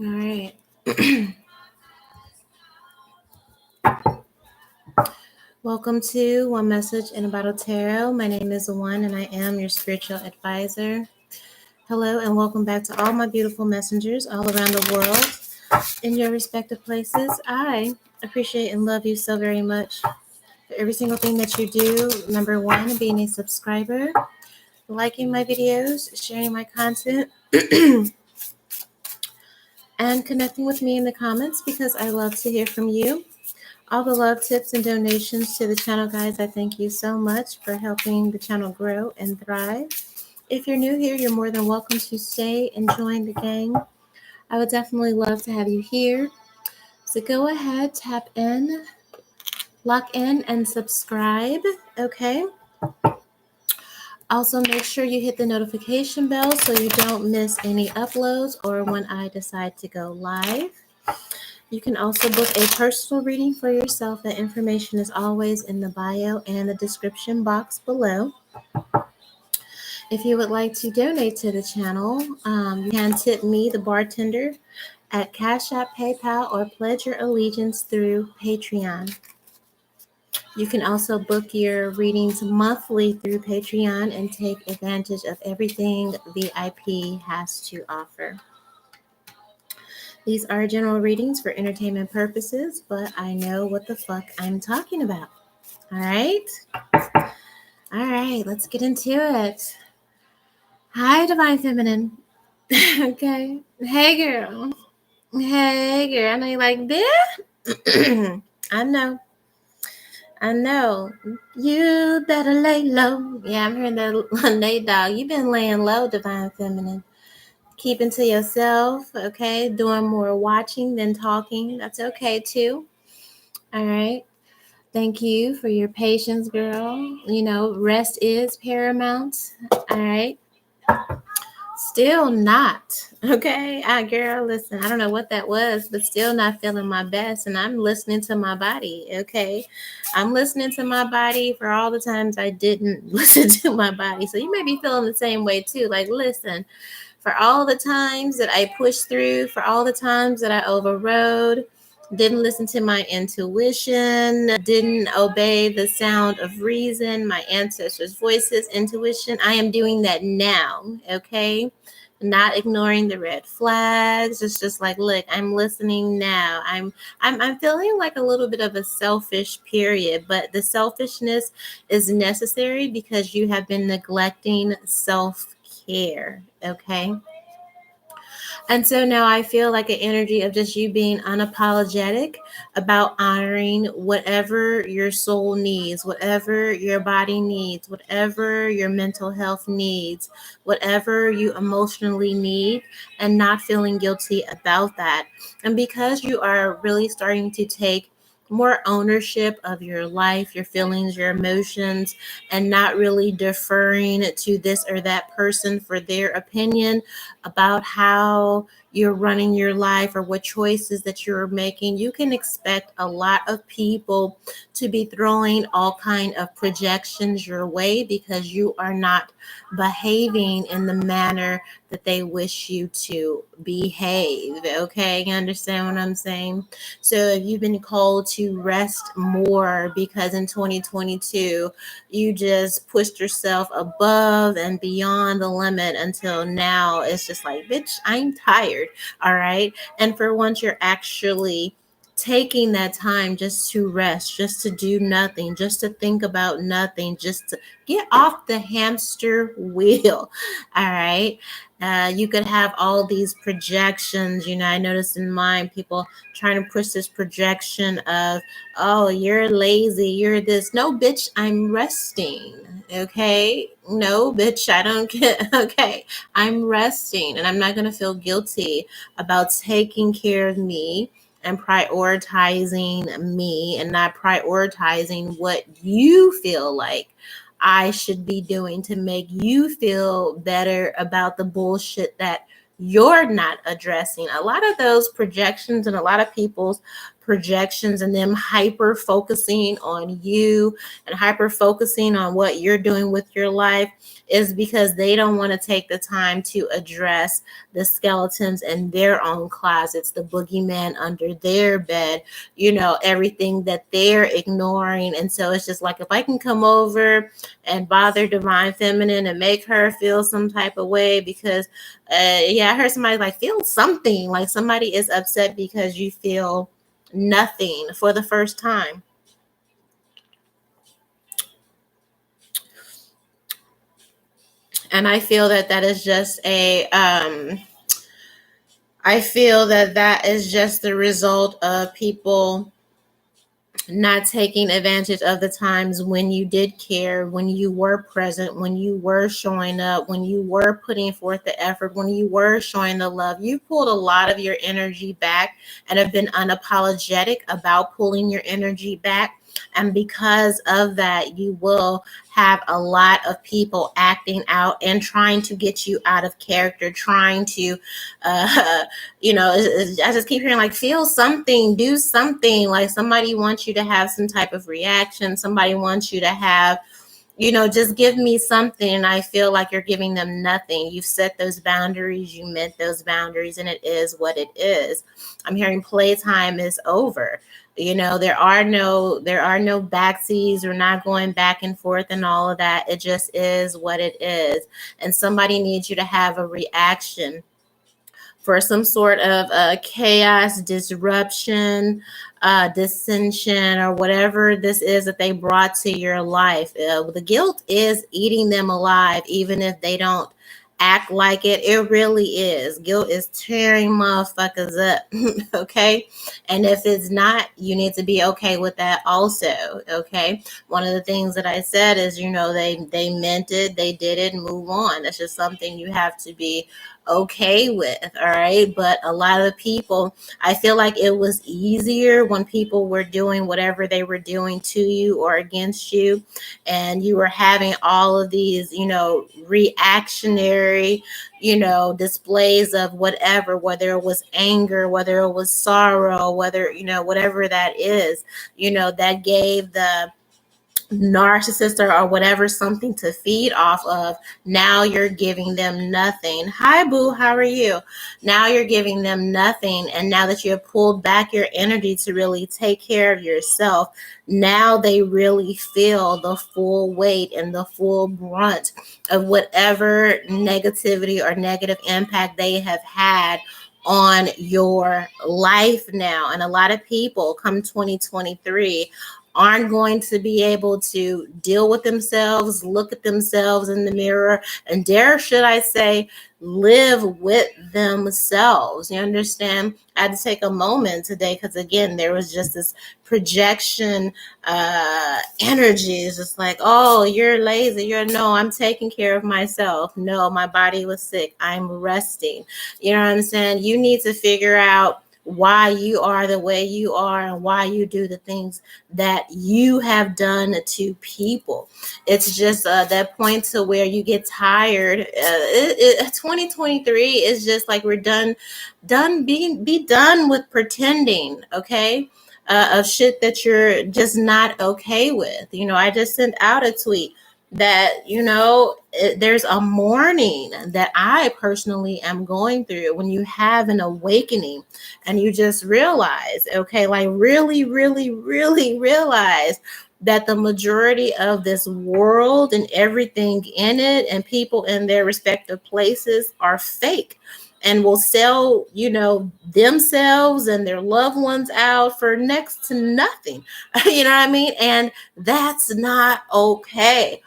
All right. Welcome to One Message in a Bottle Tarot. My name is O.N.E and I am your spiritual advisor. Hello and welcome back to all my beautiful messengers all around the world in your respective places. I appreciate and love you so very much for every single thing that you do. Number one, being a subscriber, liking my videos, sharing my content, and connecting with me in the comments because I love to hear from you. All the love, tips, and donations to the channel, guys. I thank you so much for helping the channel grow and thrive. If you're new here, you're more than welcome to stay and join the gang. I would definitely love to have you here. So go ahead, tap in, lock in, and subscribe. Okay. Also, make sure you hit the notification bell so you don't miss any uploads or when I decide to go live. You can also book a personal reading for yourself. That information is always in the bio and the description box below. If you would like to donate to the channel, you can tip me, the bartender, at Cash App, PayPal, or pledge your allegiance through Patreon. You can also book your readings monthly through Patreon and take advantage of everything VIP has to offer. These are general readings for entertainment purposes, but I know what the fuck I'm talking about. All right? All right, let's get into it. Hi, Divine Feminine. Okay. Hey, girl. Hey, girl. I know you like this. I know. You better lay low. Yeah, I'm hearing that Nate Dogg. You've been laying low, Divine Feminine. Keeping to yourself, okay? Doing more watching than talking. That's okay, too. All right. Thank you for your patience, girl. You know, rest is paramount. All right. Still not. Okay. Girl, listen, I don't know what that was, but still not feeling my best. And I'm listening to my body. Okay. I'm listening to my body for all the times I didn't listen to my body. So you may be feeling the same way too. Like, listen, for all the times that I pushed through, for all the times that I overrode, didn't listen to my intuition, didn't obey the sound of reason, my ancestors' voices, intuition. I am doing that now, okay? Not ignoring the red flags. It's just like, look, I'm listening now. I'm feeling like a little bit of a selfish period, but the selfishness is necessary because you have been neglecting self-care, okay? And so now I feel like an energy of just you being unapologetic about honoring whatever your soul needs, whatever your body needs, whatever your mental health needs, whatever you emotionally need, and not feeling guilty about that. And because you are really starting to take more ownership of your life, your feelings, your emotions, and not really deferring to this or that person for their opinion about how you're running your life or what choices that you're making, you can expect a lot of people to be throwing all kind of projections your way because you are not behaving in the manner that they wish you to behave. Okay, you understand what I'm saying? So if you've been called to rest more because in 2022 you just pushed yourself above and beyond the limit until now it's just like, bitch, I'm tired. All right. And for once you're actually taking that time just to rest, just to do nothing, just to think about nothing, just to get off the hamster wheel. All right. You could have all these projections. You know, I noticed in mine, people trying to push this projection of, oh, you're lazy, you're this. No, bitch, I'm resting. Okay. No, bitch, I don't get. Okay. I'm resting and I'm not going to feel guilty about taking care of me and prioritizing me and not prioritizing what you feel like I should be doing to make you feel better about the bullshit that you're not addressing. A lot of those projections and a lot of people's projections and them hyper focusing on you and hyper focusing on what you're doing with your life is because they don't want to take the time to address the skeletons in their own closets, the boogeyman under their bed, everything that they're ignoring. And so it's just like, if I can come over and bother Divine Feminine and make her feel some type of way because, I heard somebody like feel something, like somebody is upset because you feel nothing for the first time. And I feel that that is just I feel that that is just the result of people not taking advantage of the times when you did care, when you were present, when you were showing up, when you were putting forth the effort, when you were showing the love. You pulled a lot of your energy back and have been unapologetic about pulling your energy back. And because of that, you will have a lot of people acting out and trying to get you out of character, trying to I just keep hearing like, feel something, do something. Like somebody wants you to have some type of reaction. Somebody wants you to have, just give me something. And I feel like you're giving them nothing. You've set those boundaries. You meant those boundaries, and it is what it is. I'm hearing playtime is over. There are no backseas. We're not going back and forth and all of that. It just is what it is. And somebody needs you to have a reaction for some sort of chaos, disruption, dissension, or whatever this is that they brought to your life. The guilt is eating them alive, even if they don't act like it. It really is. Guilt is tearing motherfuckers up. Okay. And if it's not, you need to be okay with that also. Okay. One of the things that I said is, they meant it, they did it, move on. That's just something you have to be okay with. All right. But a lot of people, I feel like it was easier when people were doing whatever they were doing to you or against you, and you were having all of these, reactionary, displays of whatever, whether it was anger, whether it was sorrow, whether, whatever that is, that gave the narcissist or whatever something to feed off of. Now you're giving them nothing. Hi boo, how are you? Now you're giving them nothing. And now that you have pulled back your energy to really take care of yourself, now they really feel the full weight and the full brunt of whatever negativity or negative impact they have had on your life now. And a lot of people come 2023 aren't going to be able to deal with themselves, look at themselves in the mirror, and dare, should I say, live with themselves. You understand? I had to take a moment today because, again, there was just this projection energy. It's just like, oh, you're lazy. No, I'm taking care of myself. No, my body was sick. I'm resting. You know what I'm saying? You need to figure out why you are the way you are and why you do the things that you have done to people. It's just that point to where you get tired. 2023 is just like, we're done be done with pretending, okay, of shit that you're just not okay with. I just sent out a tweet that, there's a mourning that I personally am going through when you have an awakening and you just realize, okay, like really, really, really realize that the majority of this world and everything in it and people in their respective places are fake and will sell, themselves and their loved ones out for next to nothing. You know what I mean? And that's not okay.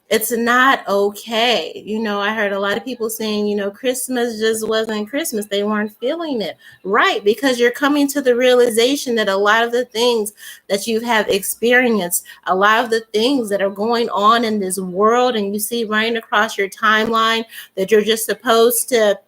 It's not okay. I heard a lot of people saying, Christmas just wasn't Christmas. They weren't feeling it. Right. Because you're coming to the realization that a lot of the things that you have experienced, a lot of the things that are going on in this world, and you see running across your timeline that you're just supposed to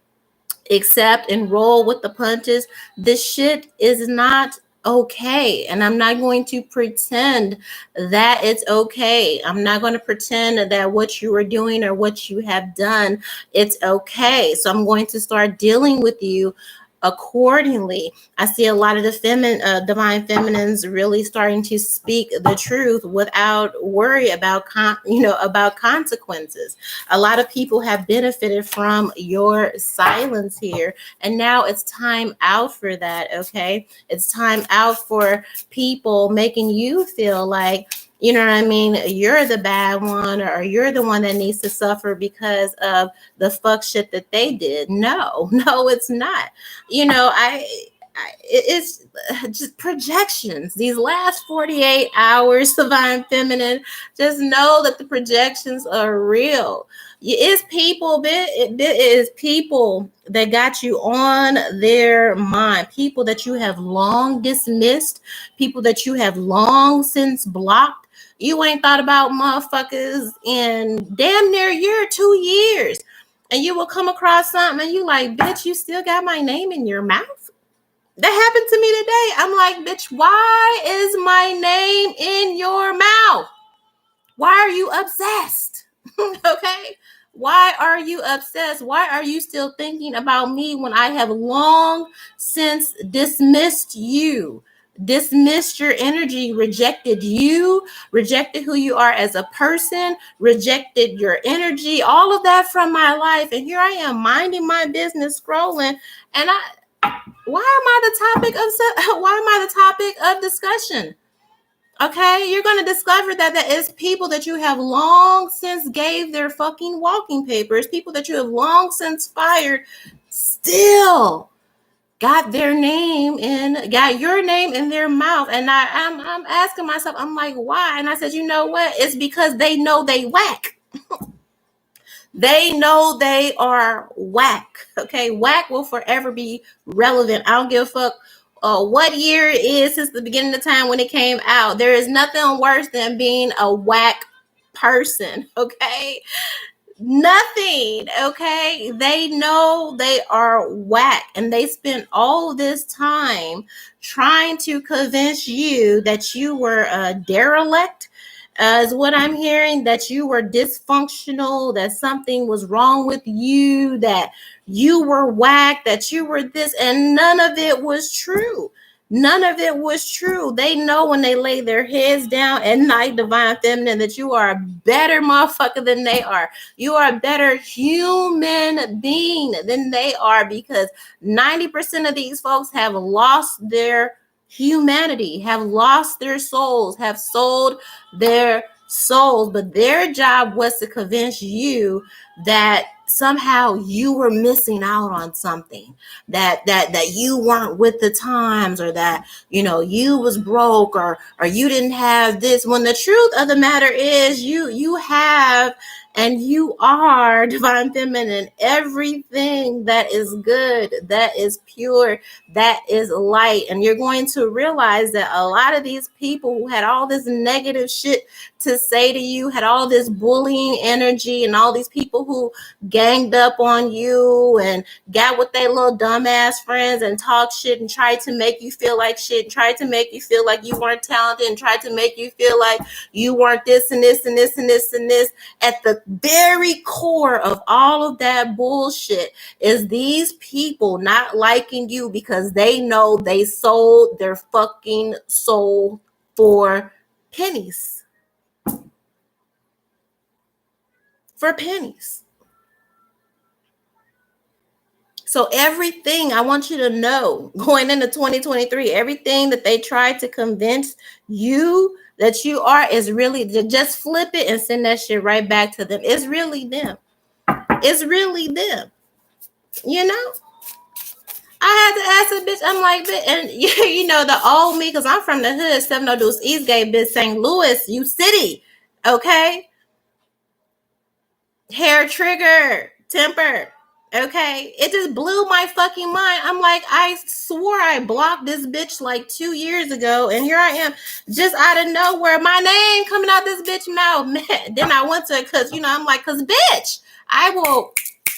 accept and roll with the punches. This shit is not okay. And I'm not going to pretend that it's okay. I'm not going to pretend that what you are doing or what you have done, it's okay. So I'm going to start dealing with you accordingly. I see a lot of the divine feminines really starting to speak the truth without worry about about consequences. A lot of people have benefited from your silence here, and now it's time out for that. Okay, it's time out for people making you feel like, you know what I mean, you're the bad one, or you're the one that needs to suffer because of the fuck shit that they did. No, no, it's not. It's just projections. These last 48 hours, divine feminine, just know that the projections are real. It's people, it is people that got you on their mind, people that you have long dismissed, people that you have long since blocked. You ain't thought about motherfuckers in damn near year, 2 years. And you will come across something and you like, bitch, you still got my name in your mouth? That happened to me today. I'm like, bitch, why is my name in your mouth? Why are you obsessed? Okay? Why are you obsessed? Why are you still thinking about me when I have long since dismissed you? Dismissed your energy, rejected you, rejected who you are as a person, rejected your energy, all of that from my life. And here I am minding my business, scrolling, and why am I the topic of discussion? Okay, you're going to discover that is people that you have long since gave their fucking walking papers, people that you have long since fired, still got your name in their mouth. And I'm asking myself, I'm like, why? And I said, you know what? It's because they know they whack. They know they are whack. Okay, whack will forever be relevant. I don't give a fuck what year it is since the beginning of time when it came out. There is nothing worse than being a whack person. Okay, nothing. Okay, they know they are whack, and they spent all this time trying to convince you that you were a derelict, is what I'm hearing, that you were dysfunctional, that something was wrong with you, that you were whack, that you were this, and none of it was true. None of it was true. They know when they lay their heads down at night, divine feminine, that you are a better motherfucker than they are. You are a better human being than they are, because 90% of these folks have lost their humanity, have lost their souls, have sold their souls. But their job was to convince you that somehow you were missing out on something, that you weren't with the times, or that you was broke, or you didn't have this, when the truth of the matter is you have, and you are, divine feminine, everything that is good, that is pure, that is light. And you're going to realize that a lot of these people who had all this negative shit to say to you, had all this bullying energy, and all these people who ganged up on you and got with their little dumbass friends and talk shit and tried to make you feel like shit, and tried to make you feel like you weren't talented, and tried to make you feel like you weren't this and this and this and this and this. At the very core of all of that bullshit is these people not liking you because they know they sold their fucking soul for pennies. For pennies. So everything, I want you to know, going into 2023, everything that they tried to convince you that you are is really, just flip it and send that shit right back to them. It's really them. It's really them. You know? I had to ask a bitch, I'm like, and the old me, because I'm from the hood, 702 Eastgate, bitch, St. Louis, you city. Okay? Hair trigger, temper. Okay, it just blew my fucking mind. I'm like, I swore I blocked this bitch like 2 years ago, and here I am, just out of nowhere, my name coming out this bitch mouth. Man, then I went to, because I'm like, because bitch, I will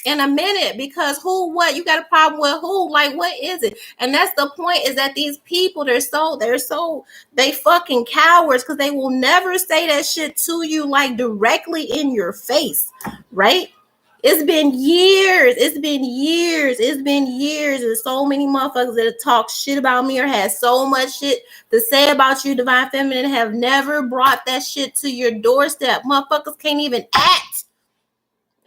in a minute, because who, what, you got a problem with who, like, what is it? And that's the point, is that these people, they fucking cowards, because they will never say that shit to you, like, directly in your face, right? It's been years. It's been years. It's been years. There's so many motherfuckers that talk shit about me or had so much shit to say about you, Divine Feminine, have never brought that shit to your doorstep. Motherfuckers can't even act.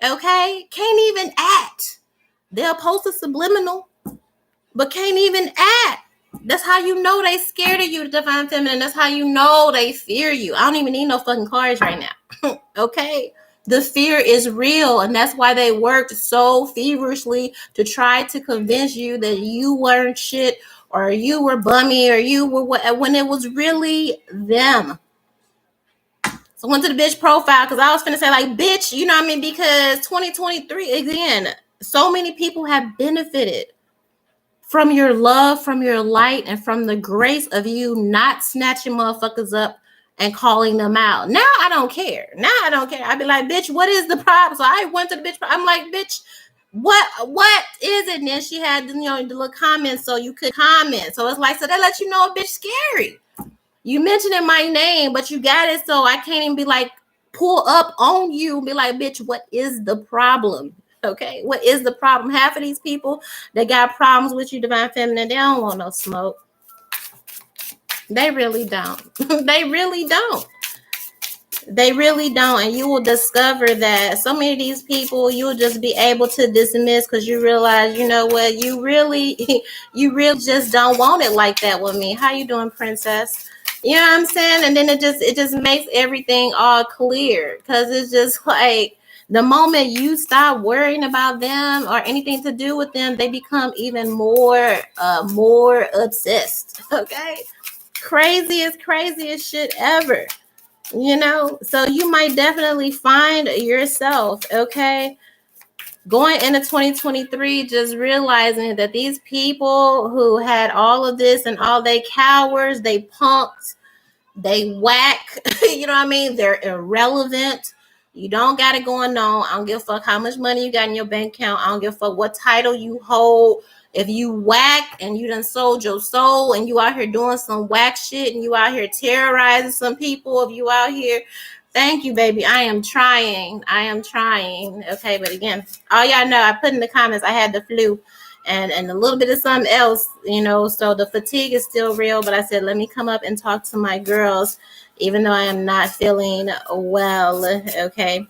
Okay? Can't even act. They'll post a subliminal, but can't even act. That's how you know they scared of you, Divine Feminine. That's how you know they fear you. I don't even need no fucking cards right now. Okay? The fear is real, and that's why they worked so feverishly to try to convince you that you weren't shit or you were bummy or you were what, when it was really them. So I went to the bitch profile because I was finna say like, bitch, you know what I mean? Because 2023, again, so many people have benefited from your love, from your light, and from the grace of you not snatching motherfuckers up and calling them out. Now I don't care. Now I don't care. I'd be like, bitch, what is the problem? So I went to the bitch. I'm like, bitch, what is it? And then she had, you know, the little comments so you could comment. So it's like, so that lets you know a bitch scary. You mentioning my name, but you got it, so I can't even be like, pull up on you and be like, bitch, what is the problem? Okay, what is the problem? Half of these people that got problems with you, Divine Feminine, they don't want no smoke. They really don't. They really don't. They really don't. And you will discover that so many of these people you'll just be able to dismiss because you realize, you know what, you really just don't want it like that with me. How you doing, princess? You know what I'm saying? And then it just makes everything all clear because it's just like the moment you stop worrying about them or anything to do with them, they become even more obsessed. Okay, craziest shit ever. You know, so you might definitely find yourself, okay, going into 2023, just realizing that these people who had all of this and all they cowards, they punks, they whack, you know what I mean? They're irrelevant. You don't got it going on. I don't give a fuck how much money you got in your bank account. I don't give a fuck what title you hold. If you whack and you done sold your soul and you out here doing some whack shit and you out here terrorizing some people, if you out here, thank you, baby. I am trying. Okay, but again, all y'all know, I put in the comments, I had the flu and a little bit of something else, you know, so the fatigue is still real, but I said, let me come up and talk to my girls, even though I am not feeling well, okay?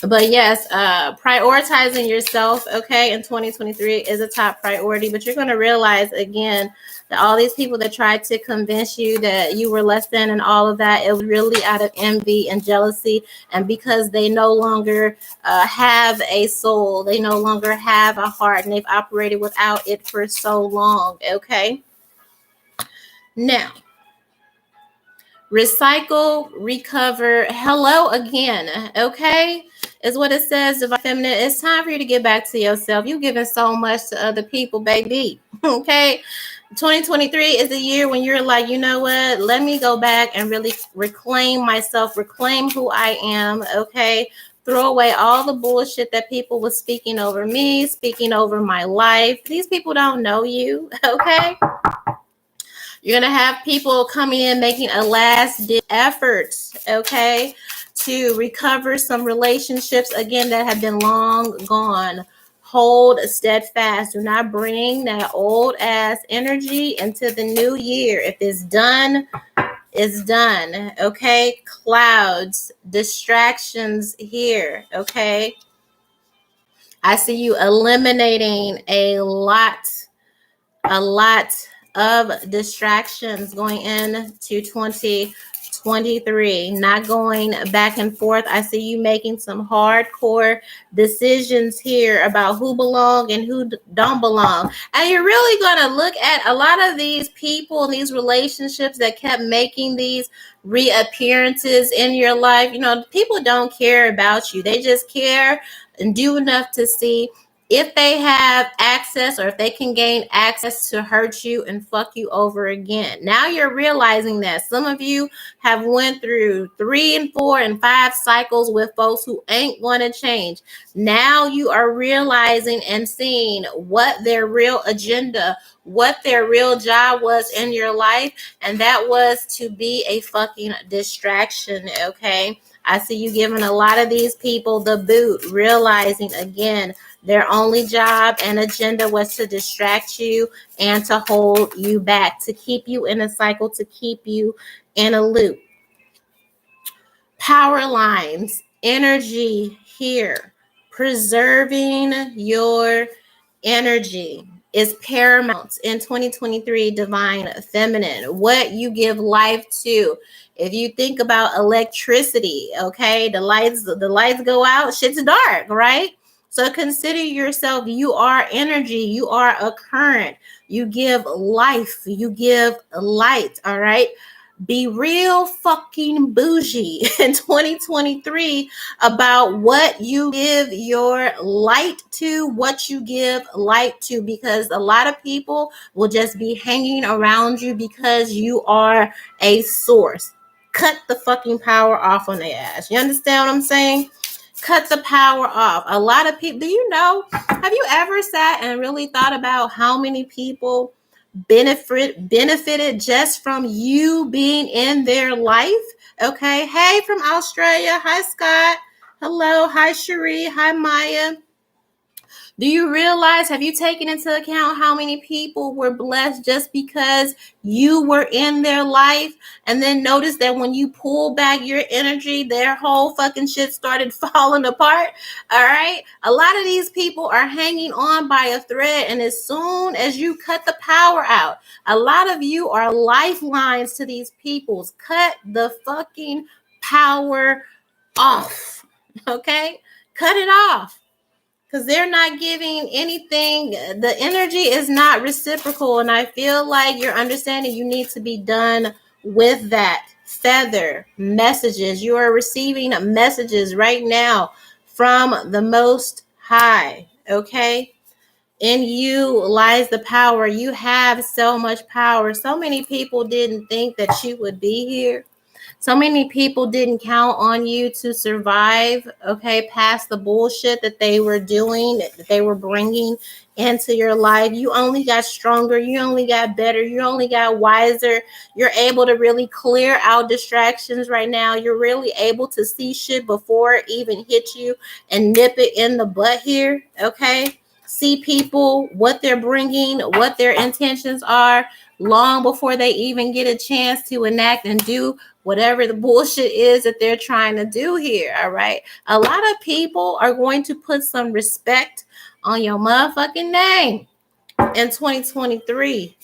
But yes, prioritizing yourself, okay, in 2023 is a top priority, but you're going to realize, again, that all these people that tried to convince you that you were less than and all of that, it was really out of envy and jealousy, and because they no longer have a soul, they no longer have a heart, and they've operated without it for so long, okay? Now, recycle, recover, hello again, okay? Is what it says, Divine Feminine. It's time for you to get back to yourself. You're giving so much to other people, baby, okay? 2023 is a year when you're like, you know what? Let me go back and really reclaim myself, reclaim who I am, okay? Throw away all the bullshit that people were speaking over me, speaking over my life. These people don't know you, okay? You're going to have people coming in making a last effort, okay, to recover some relationships, again, that have been long gone. Hold steadfast. Do not bring that old ass energy into the new year. If it's done, it's done, okay? Clouds, distractions here, okay? I see you eliminating a lot of distractions going into 2023, not going back and forth. I see you making some hardcore decisions here about who belong and who don't belong. And you're really going to look at a lot of these people and these relationships that kept making these reappearances in your life. You know, people don't care about you. They just care and do enough to see if they have access or if they can gain access to hurt you and fuck you over again. Now you're realizing that some of you have went through 3 and 4 and 5 cycles with folks who ain't going to change. Now you are realizing and seeing what their real agenda, what their real job was in your life, and that was to be a fucking distraction, okay? I see you giving a lot of these people the boot, realizing again their only job and agenda was to distract you and to hold you back, to keep you in a cycle, to keep you in a loop. Power lines, energy here, preserving your energy is paramount in 2023 divine feminine. What you give life to. If you think about electricity, okay, the lights go out, shit's dark, right? So consider yourself, you are energy, you are a current, you give life, you give light, all right? Be real fucking bougie in 2023 about what you give your light to, what you give light to, because a lot of people will just be hanging around you because you are a source. Cut the fucking power off on their ass. You understand what I'm saying? Cut the power off. A lot of people, do you know, have you ever sat and really thought about how many people benefited just from you being in their life? Okay. Hey, from Australia. Hi, Scott. Hello. Hi, Cherie. Hi, Maya. Do you realize, have you taken into account how many people were blessed just because you were in their life? And then notice that when you pull back your energy, their whole fucking shit started falling apart. All right. A lot of these people are hanging on by a thread. And as soon as you cut the power out, a lot of you are lifelines to these peoples. Cut the fucking power off. Okay. Cut it off. Because they're not giving anything. The energy is not reciprocal. And I feel like you're understanding you need to be done with that. Feather messages. You are receiving messages right now from the Most High. Okay? In you lies the power. You have so much power. So many people didn't think that you would be here. So many people didn't count on you to survive, okay, past the bullshit that they were doing, that they were bringing into your life. You only got stronger. You only got better. You only got wiser. You're able to really clear out distractions right now. You're really able to see shit before it even hit you and nip it in the butt here, okay? See people, what they're bringing, what their intentions are, long before they even get a chance to enact and do whatever the bullshit is that they're trying to do here. All right. A lot of people are going to put some respect on your motherfucking name in 2023.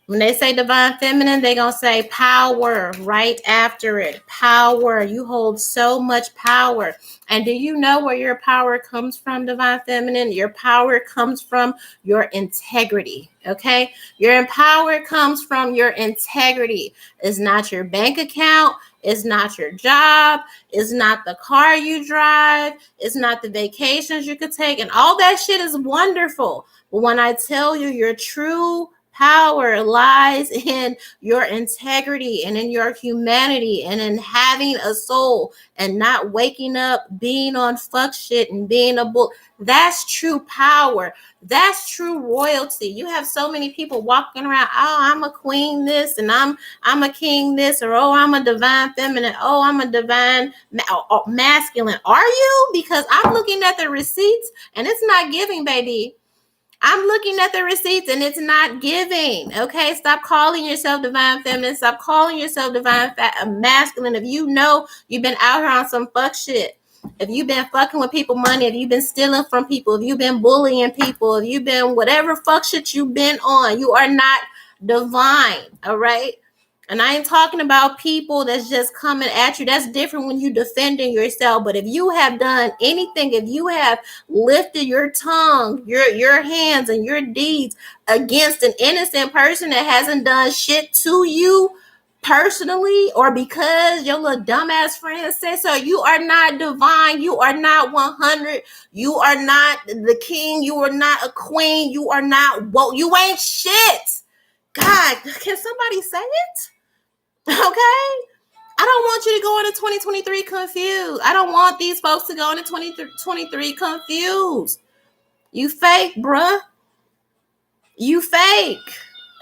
When they say divine feminine, they're going to say power right after it. Power. You hold so much power. And do you know where your power comes from, divine feminine? Your power comes from your integrity. Okay? Your power comes from your integrity. It's not your bank account. It's not your job. It's not the car you drive. It's not the vacations you could take. And all that shit is wonderful. But when I tell you your true power lies in your integrity and in your humanity and in having a soul and not waking up being on fuck shit and being a bull. That's true power. That's true royalty. You have so many people walking around, oh, I'm a queen this and I'm a king this, or oh, I'm a divine feminine, oh, I'm a divine masculine. Are you? Because I'm looking at the receipts and it's not giving, baby. I'm looking at the receipts and it's not giving. Okay, stop calling yourself divine feminine. Stop calling yourself divine masculine. If you know you've been out here on some fuck shit, if you've been fucking with people money, if you've been stealing from people, if you've been bullying people, if you've been whatever fuck shit you've been on, you are not divine. All right. And I ain't talking about people that's just coming at you. That's different when you defending yourself. But if you have done anything, if you have lifted your tongue, your hands and your deeds against an innocent person that hasn't done shit to you, personally or because your little dumbass friend said so. You are not divine. You are not 100. You are not the king. You are not a queen. You are not woke. You ain't shit. God, can somebody say it? Okay? I don't want you to go into 2023 confused. I don't want these folks to go into 2023 confused. You fake, bruh. You fake.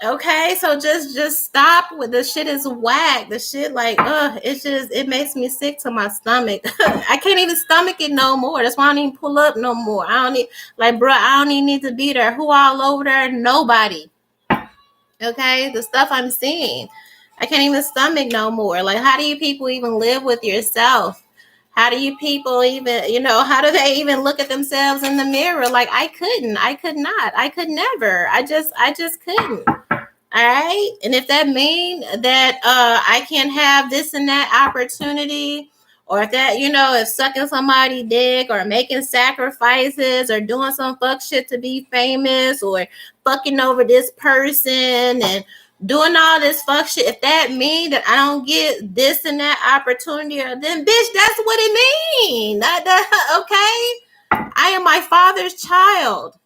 Okay, so just stop with the shit is whack. The shit like, it makes me sick to my stomach. I can't even stomach it no more. That's why I don't even pull up no more. I don't need, like, bro, I don't even need to be there. Who all over there? Nobody. Okay, the stuff I'm seeing, I can't even stomach no more. Like, how do you people even live with yourself? How do you people even, how do they even look at themselves in the mirror? Like, I could not, I could never. I just couldn't. All right. And if that mean that I can have this and that opportunity, or if that, if sucking somebody dick or making sacrifices or doing some fuck shit to be famous or fucking over this person and doing all this fuck shit, if that mean that I don't get this and that opportunity, then bitch, that's what it mean. Okay. I am my father's child.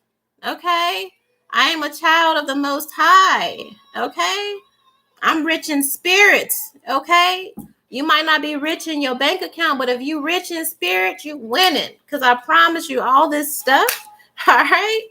Okay. I am a child of the Most High. Okay. I'm rich in spirit. Okay. You might not be rich in your bank account, but if you rich in spirit, you winning. Because I promise you all this stuff. All right.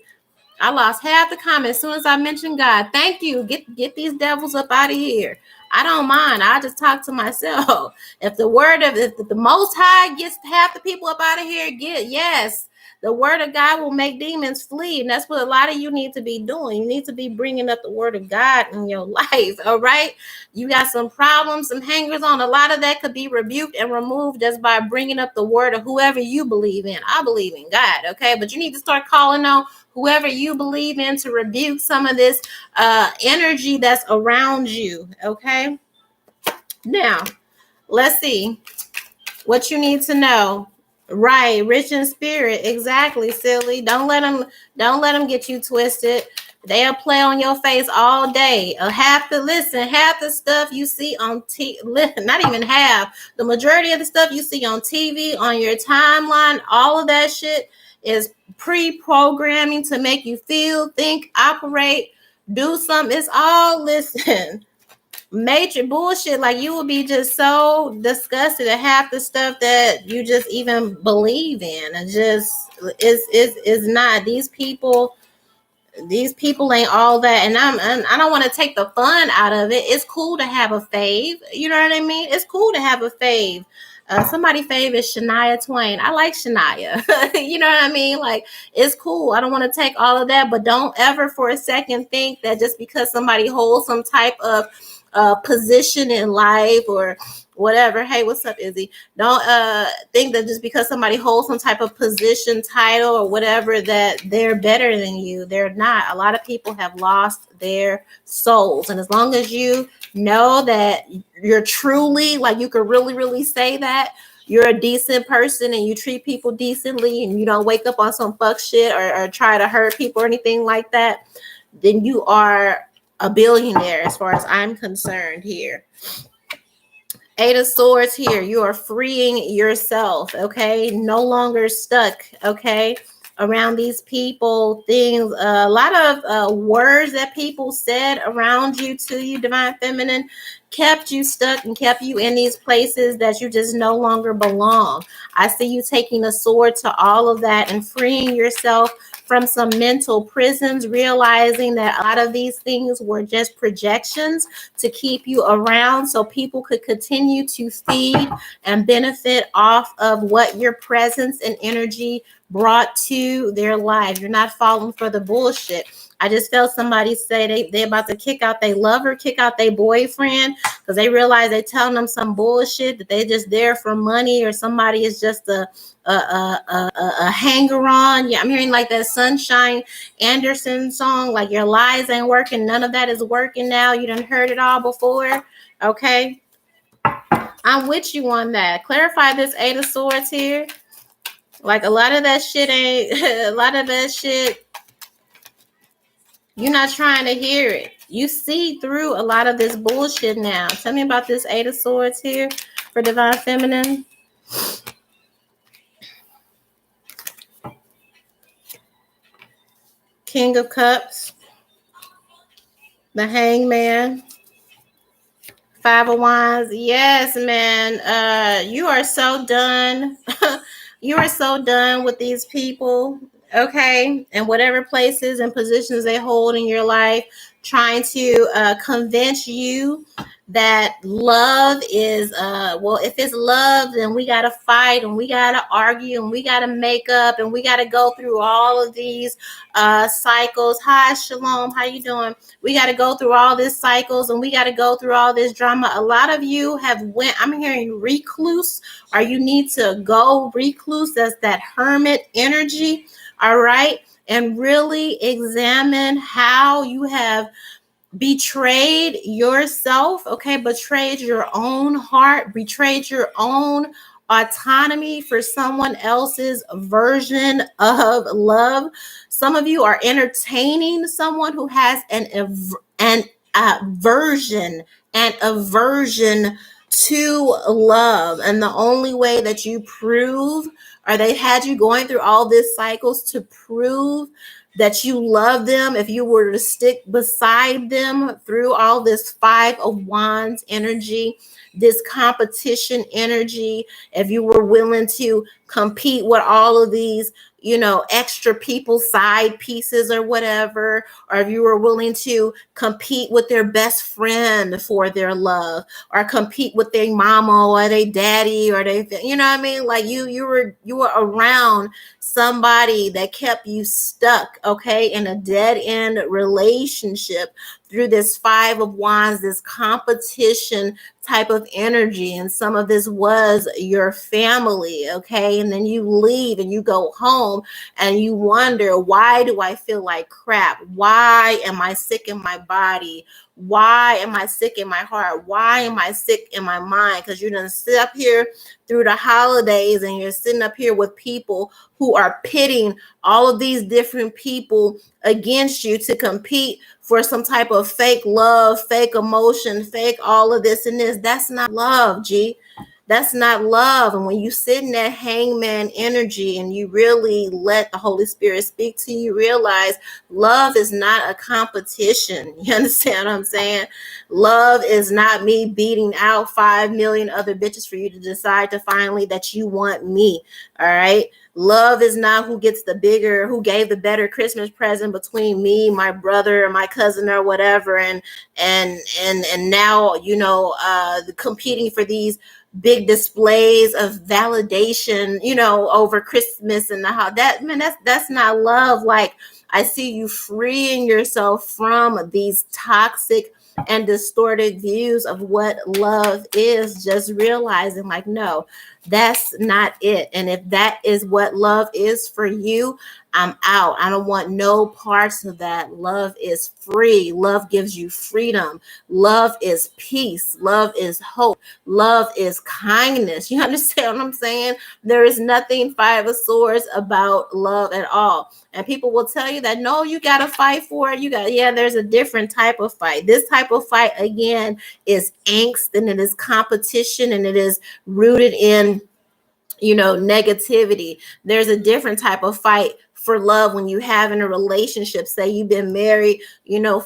I lost half the comment as soon as I mentioned God. Thank you. Get these devils up out of here. I don't mind. I just talk to myself. If the Most High gets half the people up out of here, yes. The word of God will make demons flee. And that's what a lot of you need to be doing. You need to be bringing up the word of God in your life. All right. You got some problems, some hangers on. A lot of that could be rebuked and removed just by bringing up the word of whoever you believe in. I believe in God. Okay. But you need to start calling on whoever you believe in to rebuke some of this energy that's around you. Okay. Now, let's see what you need to know. Right, rich in spirit. Exactly, silly. Don't let them get you twisted. They'll play on your face all day. Half the stuff you see on not even half. The majority of the stuff you see on TV, on your timeline, all of that shit is pre-programming to make you feel, think, operate, do something. It's all major bullshit. Like, you will be just so disgusted at half the stuff that you just even believe in, and just is not. These people ain't all that. And I don't want to take the fun out of it. It's cool to have a fave. You know what I mean? It's cool to have a fave. Somebody fave is Shania Twain. I like Shania. You know what I mean? Like, it's cool. I don't want to take all of that, but don't ever for a second think that just because somebody holds some type of position in life or whatever. Hey, what's up, Izzy? Don't think that just because somebody holds some type of position, title, or whatever, that they're better than you. They're not. A lot of people have lost their souls. And as long as you know that you're truly, like, you could really, really say that you're a decent person and you treat people decently and you don't wake up on some fuck shit or try to hurt people or anything like that, then you are a billionaire as far as I'm concerned here. Eight of Swords here. You are freeing yourself, okay? No longer stuck, okay, around these people, things. A lot of words that people said around you, to you, Divine Feminine, kept you stuck and kept you in these places that you just no longer belong. I see you taking a sword to all of that and freeing yourself from some mental prisons, realizing that a lot of these things were just projections to keep you around so people could continue to feed and benefit off of what your presence and energy brought to their life. You're not falling for the bullshit. I just felt somebody say they about to kick out their lover, kick out their boyfriend, because they realize they telling them some bullshit, that they just there for money, or somebody is just a hanger on. Yeah, I'm hearing like that Sunshine Anderson song, like, your lies ain't working. None of that is working now. You done heard it all before. Okay. I'm with you on that. Clarify this Eight of Swords here. Like, a lot of that shit ain't, a lot of that shit, you're not trying to hear it. You see through a lot of this bullshit now. Tell me about this Eight of Swords here for Divine Feminine. King of Cups. The Hangman. Five of Wands. Yes, man. You are so done. You are so done with these people, okay? And whatever places and positions they hold in your life, trying to convince you that love is well, if it's love, then we gotta fight and we gotta argue and we gotta make up and we gotta go through all of these cycles. Hi, Shalom, how you doing? We got to go through all these cycles and we got to go through all this drama. A lot of you have I'm hearing recluse, or you need to go recluse. That's that hermit energy. All right. And really examine how you have betrayed yourself, okay, betrayed your own heart, betrayed your own autonomy for someone else's version of love. Some of you are entertaining someone who has an aversion and aversion to love, and the only way that you prove, or they had you going through all these cycles to prove that you love them, if you were to stick beside them through all this Five of Wands energy, this competition energy, if you were willing to compete with all of these, extra people, side pieces or whatever, or if you were willing to compete with their best friend for their love, or compete with their mama or their daddy, or they, what I mean? Like you were around somebody that kept you stuck, okay, in a dead end relationship through this Five of Wands, this competition type of energy. And some of this was your family, okay? And then you leave and you go home and you wonder, why do I feel like crap? Why am I sick in my body? Why am I sick in my heart? Why am I sick in my mind? Because you're gonna sit up here through the holidays and you're sitting up here with people who are pitting all of these different people against you to compete for some type of fake love, fake emotion, fake all of this and this. That's not love, G. That's not love. And when you sit in that hangman energy and you really let the Holy Spirit speak to you, realize love is not a competition. You understand what I'm saying? Love is not me beating out 5 million other bitches for you to decide to finally that you want me. All right. Love is not who gave the better Christmas present between me, my brother, or my cousin, or whatever, and now competing for these big displays of validation, over Christmas and that's not love. Like, I see you freeing yourself from these toxic and distorted views of what love is, just realizing like, no, that's not it. And if that is what love is for you, I'm out. I don't want no parts of that. Love is free. Love gives you freedom. Love is peace. Love is hope. Love is kindness. You understand what I'm saying? There is nothing Five of Swords about love at all. And people will tell you that, no, you got to fight for it. There's a different type of fight. This type of fight, again, is angst, and it is competition, and it is rooted in negativity. There's a different type of fight for love when you have in a relationship. Say you've been married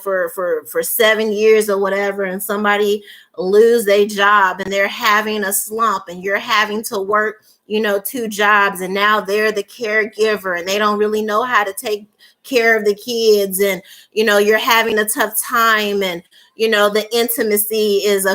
for 7 years or whatever, and somebody lose their job and they're having a slump, and you're having to work 2 jobs, and now they're the caregiver and they don't really know how to take care of the kids, and you're having a tough time, and the intimacy is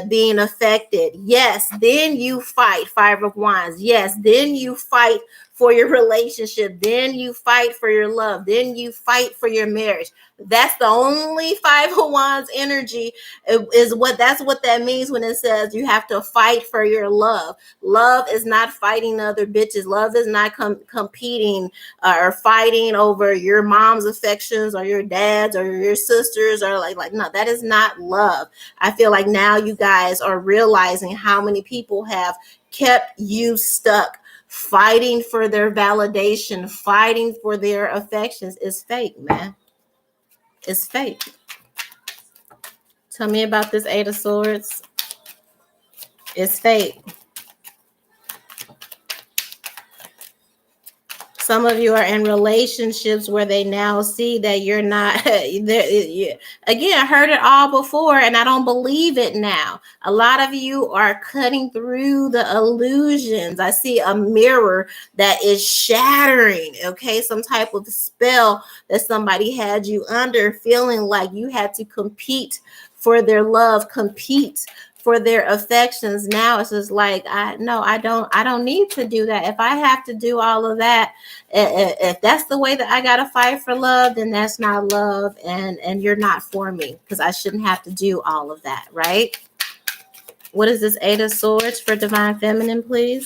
being affected. Yes, then you fight. Five of Wands. Yes, then you fight for your relationship. Then you fight for your love. Then you fight for your marriage. That's the only Five of Wands energy that's what that means when it says you have to fight for your love. Love is not fighting other bitches. Love is not competing or fighting over your mom's affections or your dad's or your sisters, or like no, that is not love. I feel like now you guys are realizing how many people have kept you stuck. Fighting for their validation, fighting for their affections is fake, man. It's fake. Tell me about this Eight of Swords. It's fate. Some of you are in relationships where they now see that you're not there. Again, I heard it all before and I don't believe it now. A lot of you are cutting through the illusions. I see a mirror that is shattering, okay? Some type of spell that somebody had you under, feeling like you had to compete for their love, compete for their affections. Now it's just like, I don't need to do that. If I have to do all of that, if that's the way that I gotta fight for love, then that's not love, and you're not for me, because I shouldn't have to do all of that, right? What is this Eight of Swords for Divine Feminine, please?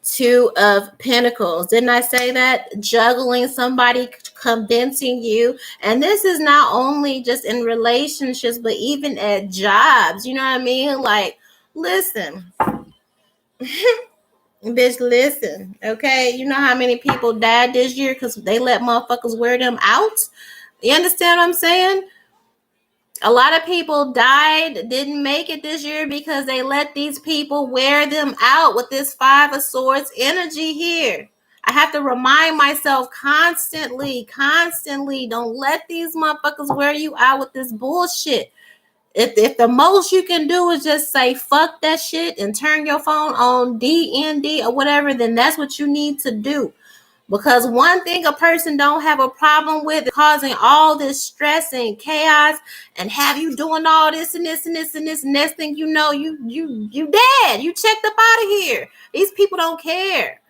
Two of Pentacles. Didn't I say that? Juggling somebody, convincing you. And this is not only just in relationships, but even at jobs. You know what I mean? Like, listen. Bitch, listen, okay? You know how many people died this year because they let motherfuckers wear them out? You understand what I'm saying? A lot of people died, didn't make it this year because they let these people wear them out with this Five of Swords energy here. I have to remind myself constantly, don't let these motherfuckers wear you out with this bullshit. If the most you can do is just say fuck that shit and turn your phone on DND or whatever, then that's what you need to do. Because one thing a person don't have a problem with is causing all this stress and chaos and have you doing all this and this and this and this. Next thing you know, you dead. You checked up out of here. These people don't care.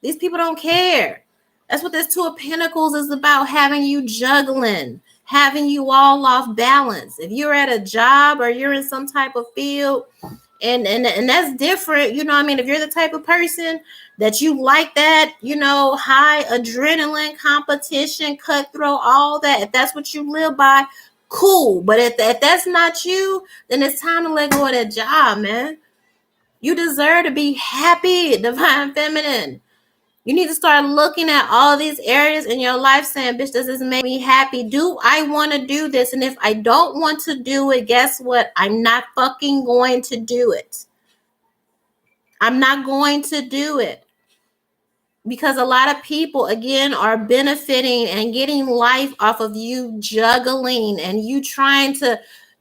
These people don't care. That's what this Two of Pentacles is about, having you juggling, having you all off balance. If you're at a job or you're in some type of field, and that's different, you know what I mean? If you're the type of person that you like that, you know, high adrenaline, competition, cutthroat, all that, if that's what you live by, cool. But if that's not you, then it's time to let go of that job, man. You deserve to be happy, Divine Feminine. You need to start looking at all these areas in your life saying, bitch, does this make me happy? Do I want to do this? And if I don't want to do it, guess what? I'm not fucking going to do it. I'm not going to do it. Because a lot of people, again, are benefiting and getting life off of you juggling and you trying to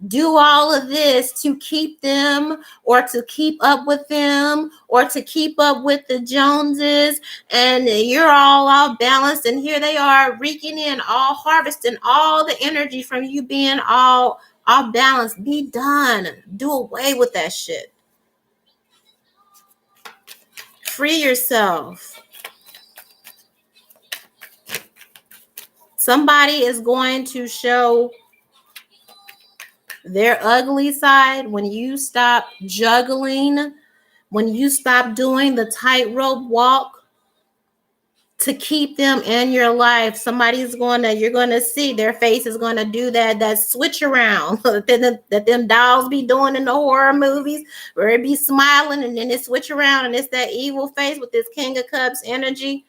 do all of this to keep them or to keep up with them or to keep up with the Joneses, and you're all off balance, and here they are reeking in, all harvesting all the energy from you being all off balance. Be done. Do away with that shit. Free yourself. Somebody is going to show their ugly side when you stop juggling, when you stop doing the tightrope walk to keep them in your life. You're going to see their face is going to do that switch around that them dolls be doing in the horror movies, where it be smiling and then it switch around and it's that evil face with this King of Cups energy.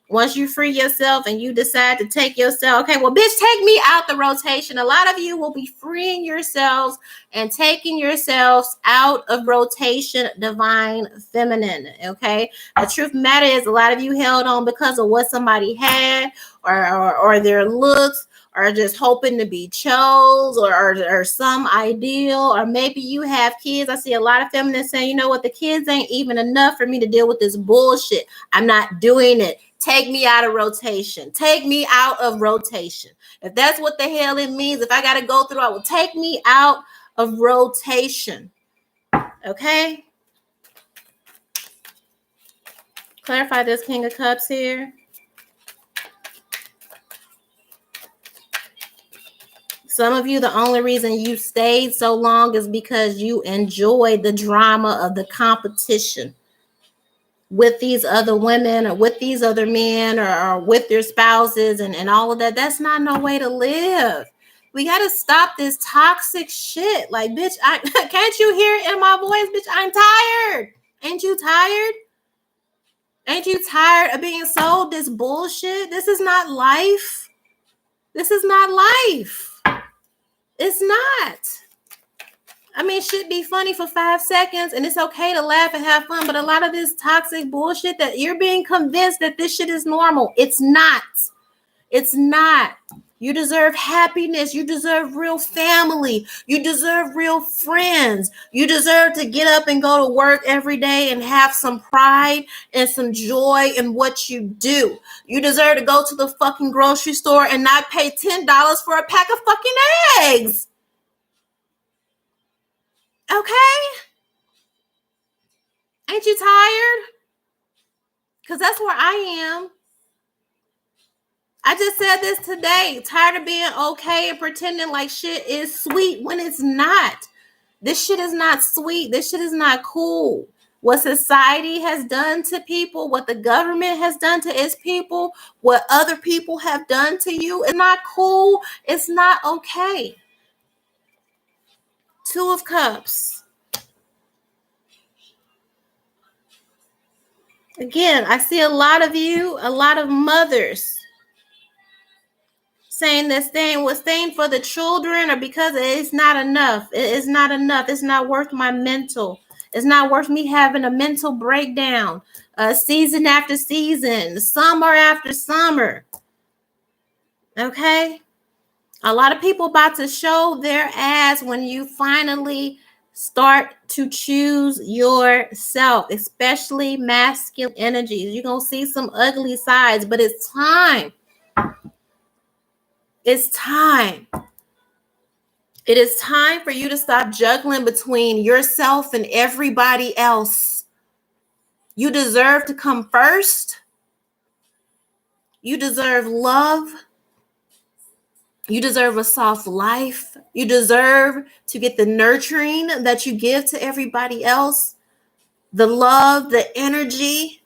Once you free yourself and you decide to take yourself, okay, well, bitch, take me out the rotation. A lot of you will be freeing yourselves and taking yourselves out of rotation, Divine Feminine, okay? The truth matter is a lot of you held on because of what somebody had or their looks, or just hoping to be chose, or some ideal, or maybe you have kids. I see a lot of feminists saying, you know what, the kids ain't even enough for me to deal with this bullshit. I'm not doing it. Take me out of rotation. Take me out of rotation. If that's what the hell it means, if I got to go through, I will take me out of rotation. Okay? Clarify this King of Cups here. Some of you, the only reason you stayed so long is because you enjoyed the drama of the competition with these other women or with these other men, or with their spouses and all of that. That's not no way to live. We got to stop this toxic shit. Like, bitch, can't you hear it in my voice? Bitch, I'm tired. Ain't you tired? Ain't you tired of being sold this bullshit? This is not life. This is not life. It's not. I mean, shit be funny for 5 seconds and it's okay to laugh and have fun, but a lot of this toxic bullshit that you're being convinced that this shit is normal. It's not. It's not. You deserve happiness. You deserve real family. You deserve real friends. You deserve to get up and go to work every day and have some pride and some joy in what you do. You deserve to go to the fucking grocery store and not pay $10 for a pack of fucking eggs. Okay? Ain't you tired? Because that's where I am. I just said this today. Tired of being okay and pretending like shit is sweet when it's not. This shit is not sweet. This shit is not cool. What society has done to people, what the government has done to its people, what other people have done to you, it's not cool. It's not okay. Two of Cups. Again, I see a lot of you, a lot of mothers saying that staying for the children or because it's not enough. It's not enough. It's not worth my mental. It's not worth me having a mental breakdown season after season, summer after summer. Okay? A lot of people about to show their ass when you finally start to choose yourself, especially masculine energies. You're going to see some ugly sides, but it's time. It's time. It is time for you to stop juggling between yourself and everybody else. You deserve to come first. You deserve love. You deserve a soft life. You deserve to get the nurturing that you give to everybody else. The love, the energy.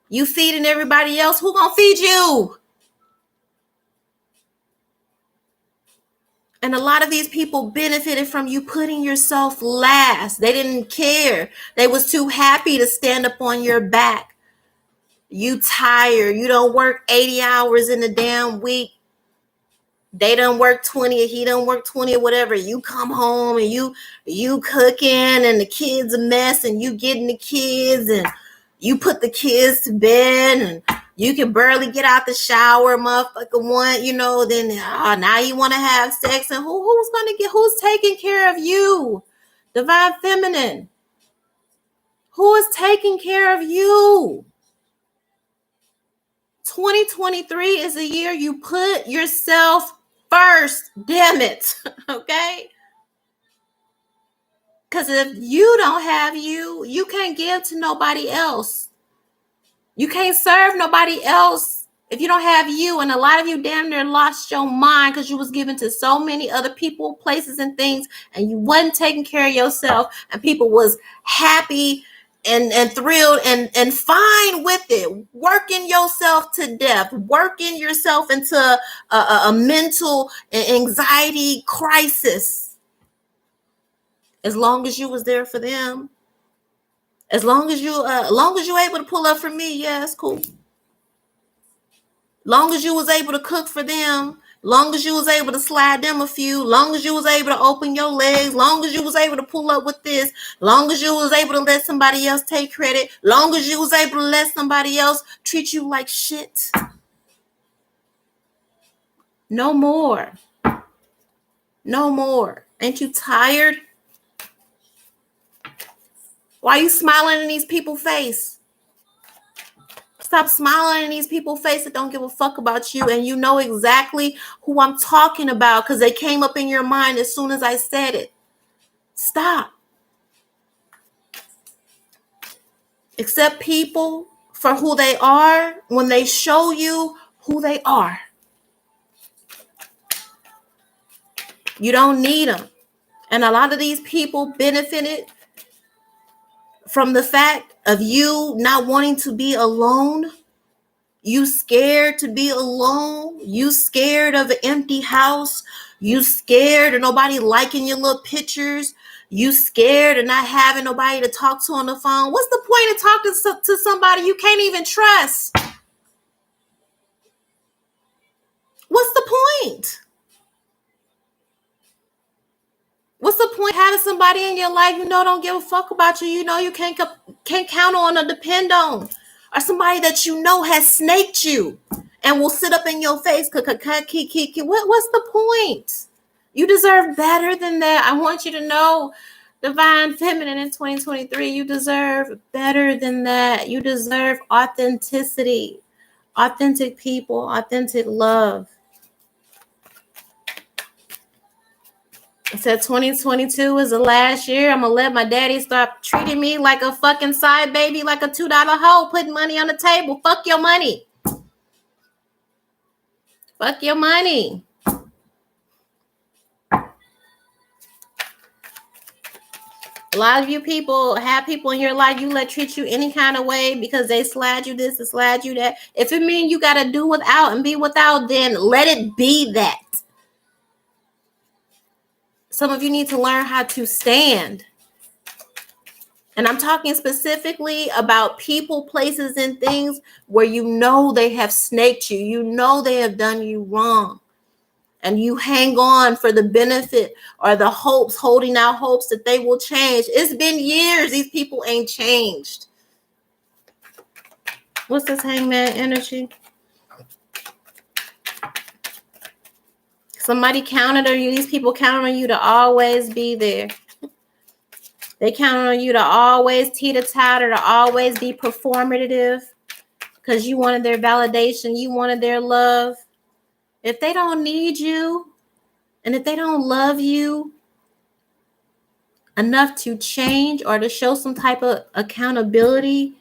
You feeding everybody else. Who gonna feed you? And a lot of these people benefited from you putting yourself last. They didn't care. They was too happy to stand up on your back. You tired. You don't work 80 hours in a damn week. They don't work 20 or he don't work 20 or whatever. You come home and you cooking and the kids a mess and you getting the kids and you put the kids to bed and you can barely get out the shower, motherfucker want, then now you want to have sex and who's taking care of you? Divine Feminine. Who is taking care of you? 2023 is a year you put yourself first, damn it. Okay? Because if you don't have you can't give to nobody else. You can't serve nobody else if you don't have you. And a lot of you damn near lost your mind because you was given to so many other people, places, and things, and you wasn't taking care of yourself, and people was happy and thrilled and fine with it, working yourself to death, working yourself into a mental anxiety crisis. As long as you was there for them, as long as you able to pull up for me, yeah, it's cool. Long as you was able to cook for them, long as you was able to slide them a few, long as you was able to open your legs, long as you was able to pull up with this, long as you was able to let somebody else take credit, long as you was able to let somebody else treat you like shit. No more. No more. Ain't you tired? Why are you smiling in these people's face? Stop smiling in these people's face that don't give a fuck about you, and you know exactly who I'm talking about because they came up in your mind as soon as I said it. Stop. Accept people for who they are when they show you who they are. You don't need them. And a lot of these people benefited from the fact of you not wanting to be alone. You scared to be alone. You scared of an empty house. You scared of nobody liking your little pictures. You scared of not having nobody to talk to on the phone. What's the point of talking to somebody you can't even trust? What's the point? What's the point of having somebody in your life you know don't give a fuck about you? You know you can't count on or depend on, or somebody that you know has snaked you and will sit up in your face. What's the point? You deserve better than that. I want you to know, Divine Feminine in 2023, you deserve better than that. You deserve authenticity, authentic people, authentic love. I said 2022 is the last year. I'm going to let my daddy stop treating me like a fucking side baby, like a $2 hoe, putting money on the table. Fuck your money. Fuck your money. A lot of you people have people in your life you let treat you any kind of way because they slide you this and slide you that. If it means you got to do without and be without, then let it be that. Some of you need to learn how to stand. And I'm talking specifically about people, places, and things where you know they have snaked you. You know they have done you wrong. And you hang on for the benefit or the hopes, holding out hopes that they will change. It's been years. These people ain't changed. What's this hangman energy? Somebody counted on you. These people counted on you to always be there. They counted on you to always teeter-totter, to always be performative because you wanted their validation. You wanted their love. If they don't need you and if they don't love you enough to change or to show some type of accountability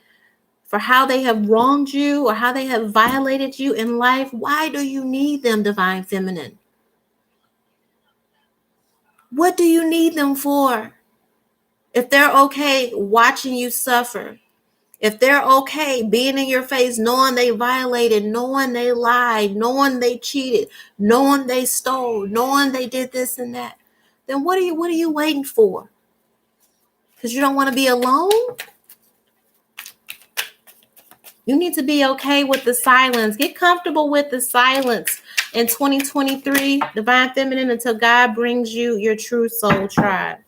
for how they have wronged you or how they have violated you in life, why do you need them, Divine Feminine? What do you need them for? If they're okay watching you suffer, if they're okay being in your face, knowing they violated, knowing they lied, knowing they cheated, knowing they stole, knowing they did this and that, then what are you waiting for? Because you don't want to be alone? You need to be okay with the silence. Get comfortable with the silence in 2023, Divine Feminine, until God brings you your true soul tribe.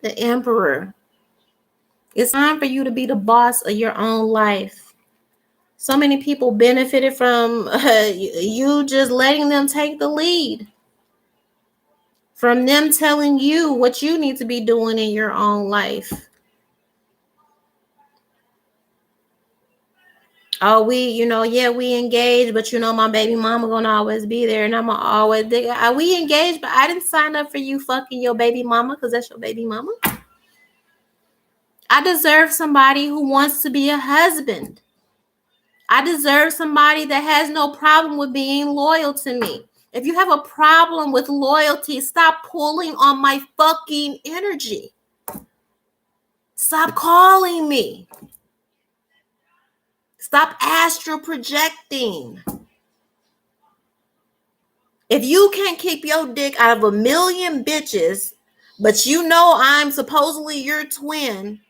The Emperor. It's time for you to be the boss of your own life. So many people benefited from you just letting them take the lead. From them telling you what you need to be doing in your own life. Oh, we engaged, but my baby mama gonna always be there, and I'm gonna always dig. We engaged, but I didn't sign up for you fucking your baby mama because that's your baby mama. I deserve somebody who wants to be a husband. I deserve somebody that has no problem with being loyal to me. If you have a problem with loyalty, stop pulling on my fucking energy. Stop calling me. Stop astral projecting. If you can't keep your dick out of a million bitches, but you know I'm supposedly your twin,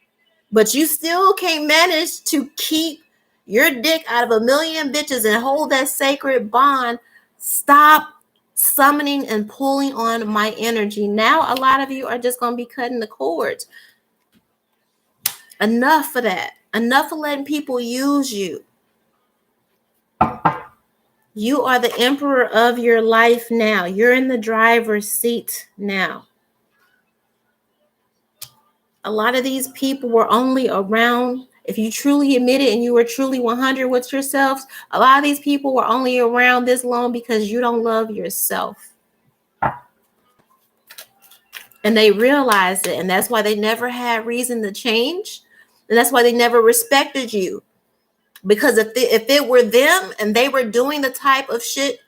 but you still can't manage to keep your dick out of a million bitches and hold that sacred bond, stop summoning and pulling on my energy. Now, a lot of you are just going to be cutting the cords. Enough of that. Enough of letting people use you. You are the emperor of your life now. You're in the driver's seat now. A lot of these people were only around, if you truly admit it and you were truly 100 with yourselves, a lot of these people were only around this long because you don't love yourself. And they realized it, and that's why they never had reason to change. And that's why they never respected you. Because if it were them and they were doing the type of shit,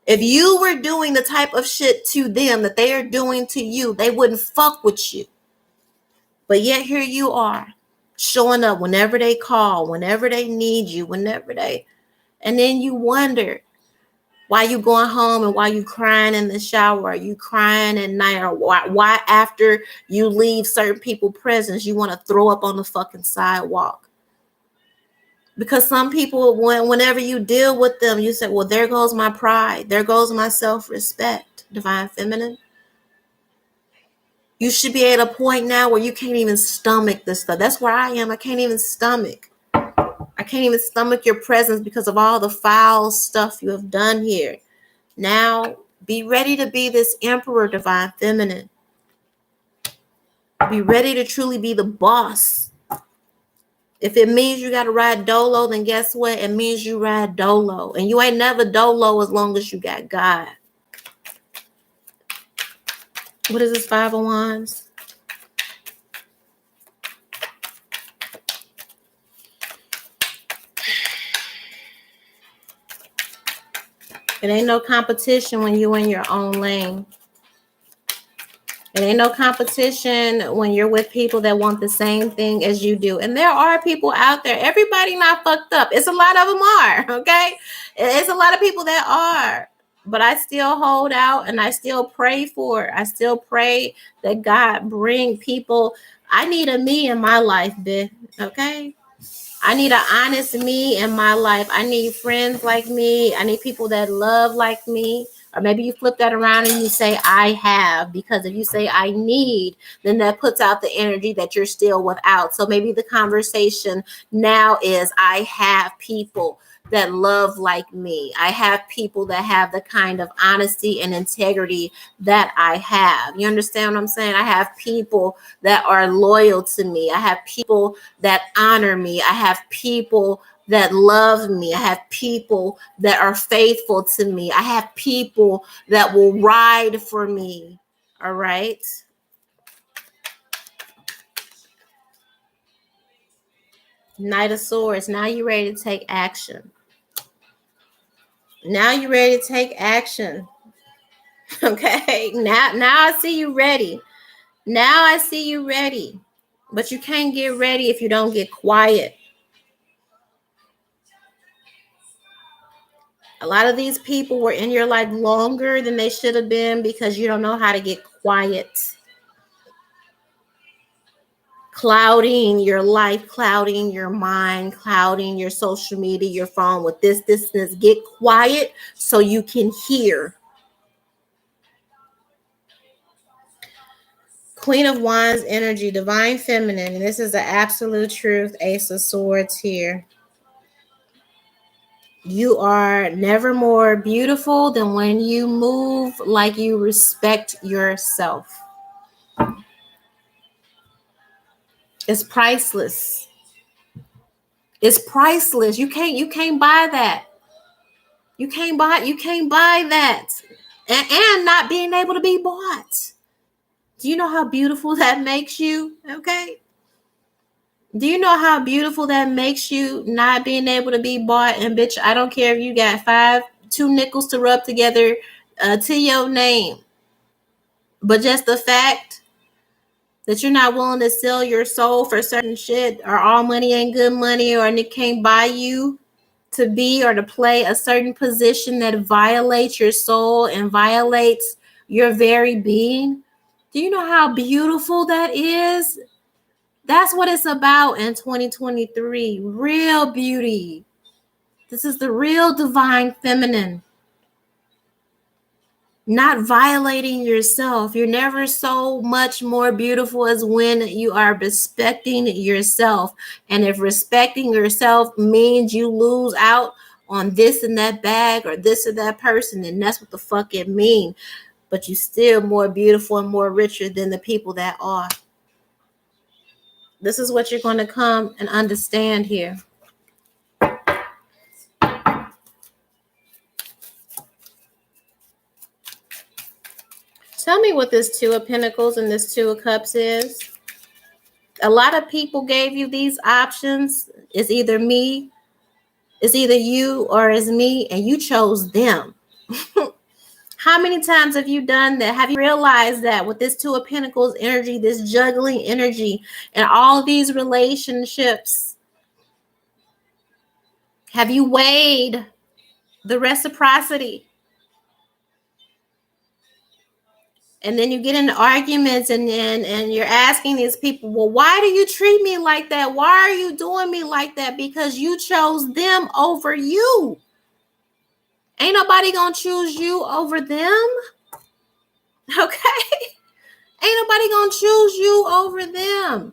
if you were doing the type of shit to them that they are doing to you, they wouldn't fuck with you. But yet here you are, showing up whenever they call, whenever they need you, and then you wonder why you going home and why you crying in the shower, are you crying at night, or why after you leave certain people presence, you want to throw up on the fucking sidewalk. Because some people, whenever you deal with them, you say, well, there goes my pride. There goes my self-respect, divine feminine. You should be at a point now where you can't even stomach this stuff. That's where I am. I can't even stomach. I can't even stomach your presence because of all the foul stuff you have done here. Now, be ready to be this emperor, divine feminine. Be ready to truly be the boss. If it means you got to ride dolo, then guess what? It means you ride dolo. And you ain't never dolo as long as you got God. What is this, Five of Wands? It ain't no competition when you in your own lane. It ain't no competition when you're with people that want the same thing as you do. And there are people out there. Everybody not fucked up. It's a lot of them are, okay? It's a lot of people that are. But I still hold out and I still pray for it. I still pray that God bring people. I need a me in my life, bitch, okay? I need an honest me in my life. I need friends like me. I need people that love like me. Or maybe you flip that around and you say, I have. Because if you say, I need, then that puts out the energy that you're still without. So maybe the conversation now is, I have people that love like me. I have people that have the kind of honesty and integrity that I have. You understand what I'm saying? I have people that are loyal to me. I have people that honor me. I have people that love me. I have people that are faithful to me. I have people that will ride for me. All right. Knight of Swords. Now you're ready to take action. Now you're ready to take action. Okay. Now I see you ready. Now I see you ready. But you can't get ready if you don't get quiet. A lot of these people were in your life longer than they should have been because you don't know how to get quiet. Clouding your life, clouding your mind, clouding your social media, your phone with this. Get quiet so you can hear. Queen of Wands energy, divine feminine. And this is the absolute truth. Ace of Swords here. You are never more beautiful than when you move like you respect yourself. It's priceless. It's priceless. You can't buy that. You can't buy that. And not being able to be bought. Do you know how beautiful that makes you? Okay. Do you know how beautiful that makes you not being able to be bought? And bitch, I don't care if you got two nickels to rub together to your name. But just the fact that you're not willing to sell your soul for certain shit, or all money ain't good money, or it can't buy you to be or to play a certain position that violates your soul and violates your very being. Do you know how beautiful that is? That's what it's about in 2023. Real beauty. This is the real divine feminine. Not violating yourself. You're never so much more beautiful as when you are respecting yourself. And if respecting yourself means you lose out on this and that bag or this or that person, then that's what the fuck it means. But you're still more beautiful and more richer than the people that are. This is what you're going to come and understand here. Tell me what this Two of Pentacles and this Two of Cups is. A lot of people gave you these options. It's either me, it's either you, or it's me, and you chose them. How many times have you done that? Have you realized that with this Two of Pentacles energy, this juggling energy, and all these relationships, have you weighed the reciprocity? And then you get into arguments and you're asking these people, well, why do you treat me like that? Why are you doing me like that? Because you chose them over you. Ain't nobody gonna choose you over them. Okay? Ain't nobody gonna choose you over them.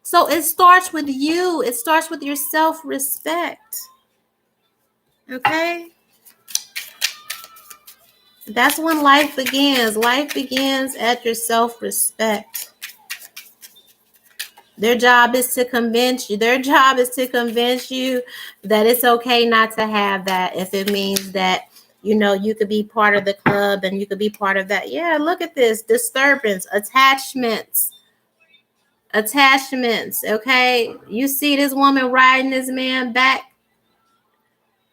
So it starts with you. It starts with your self-respect. Okay? That's when life begins. Life begins at your self-respect. Their job is to convince you. Their job is to convince you that it's okay not to have that if it means that, you know, you could be part of the club and you could be part of that. Yeah, look at this. Disturbance, attachments. Attachments, okay? You see this woman riding this man back,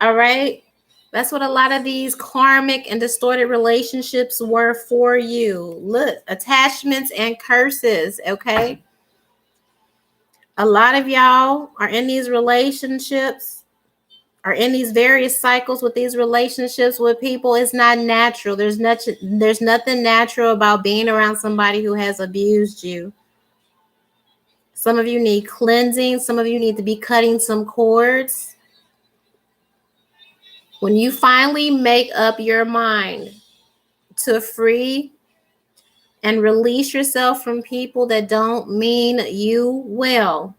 all right? That's what a lot of these karmic and distorted relationships were for you. Look, attachments and curses, okay? A lot of y'all are in these relationships, are in these various cycles with these relationships with people. It's not natural. There's nothing natural about being around somebody who has abused you. Some of you need cleansing. Some of you need to be cutting some cords. When you finally make up your mind to free and release yourself from people that don't mean you well,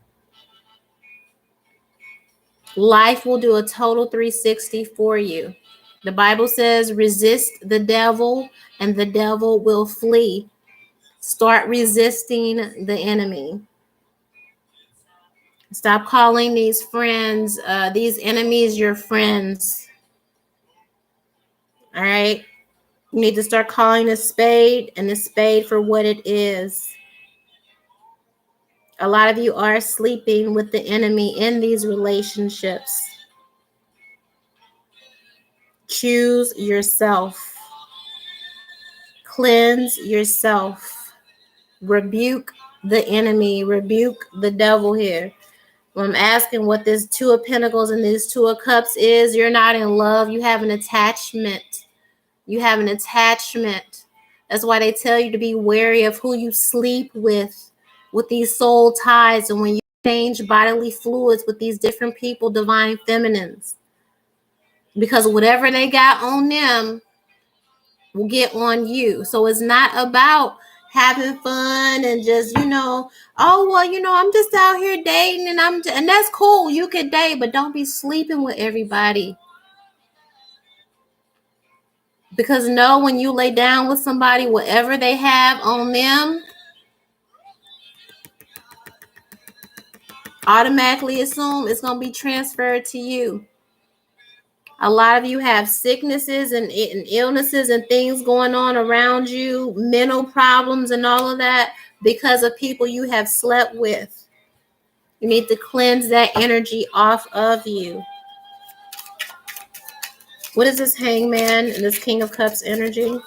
life will do a total 360 for you. The Bible says, resist the devil and the devil will flee. Start resisting the enemy. Stop calling these friends, these enemies, your friends. All right? You need to start calling a spade and a spade for what it is. A lot of you are sleeping with the enemy in these relationships. Choose yourself. Cleanse yourself. Rebuke the enemy. Rebuke the devil here. When I'm asking what this Two of Pentacles and this Two of Cups is, you're not in love. You have an attachment. You have an attachment. That's why they tell you to be wary of who you sleep with these soul ties. And when you change bodily fluids with these different people, divine feminines, because whatever they got on them will get on you. So it's not about having fun and just, oh, well, I'm just out here dating and that's cool. You can date, but don't be sleeping with everybody. Because when you lay down with somebody, whatever they have on them, automatically assume it's going to be transferred to you. A lot of you have sicknesses and illnesses and things going on around you, mental problems and all of that because of people you have slept with. You need to cleanse that energy off of you. What is this Hangman and this King of Cups energy?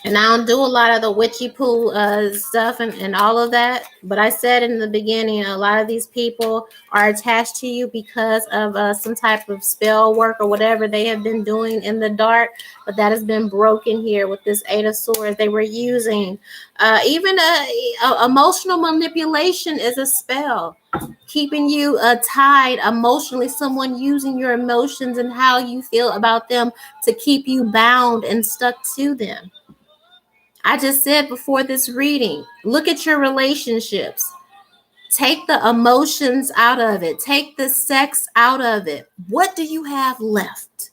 And I don't do a lot of the witchy poo stuff and all of that. But I said in the beginning, a lot of these people are attached to you because of some type of spell work or whatever they have been doing in the dark. But that has been broken here with this Eight of Swords. They were using even emotional manipulation is a spell. Keeping you tied emotionally, someone using your emotions and how you feel about them to keep you bound and stuck to them. I just said before this reading, look at your relationships. Take the emotions out of it. Take the sex out of it. What do you have left?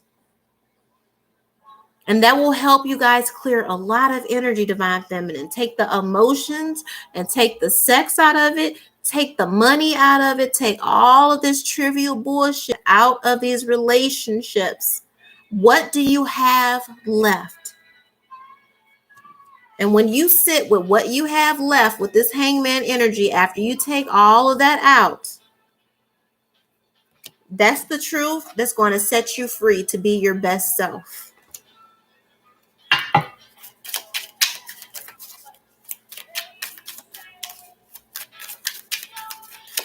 And that will help you guys clear a lot of energy, Divine Feminine. Take the emotions and take the sex out of it. Take the money out of it. Take all of this trivial bullshit out of these relationships. What do you have left? And when you sit with what you have left with this Hangman energy, after you take all of that out, that's the truth that's going to set you free to be your best self.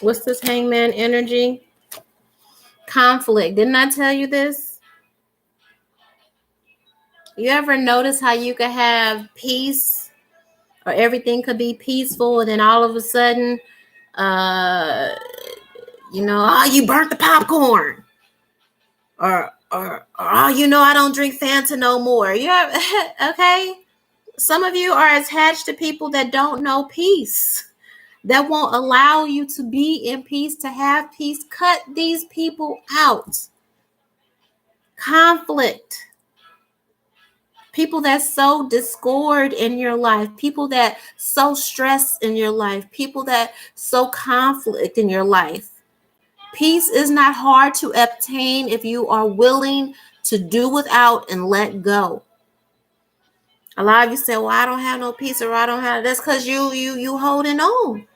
What's this Hangman energy? Conflict. Didn't I tell you this? You ever notice how you could have peace or everything could be peaceful, and then all of a sudden, you burnt the popcorn, or oh, I don't drink Fanta no more. Yeah, okay. Some of you are attached to people that don't know peace, that won't allow you to be in peace, to have peace. Cut these people out. Conflict. People that sow discord in your life, people that sow stress in your life, people that sow conflict in your life. Peace is not hard to obtain if you are willing to do without and let go. A lot of you say, well, I don't have no peace, or I don't have. That's because you holding on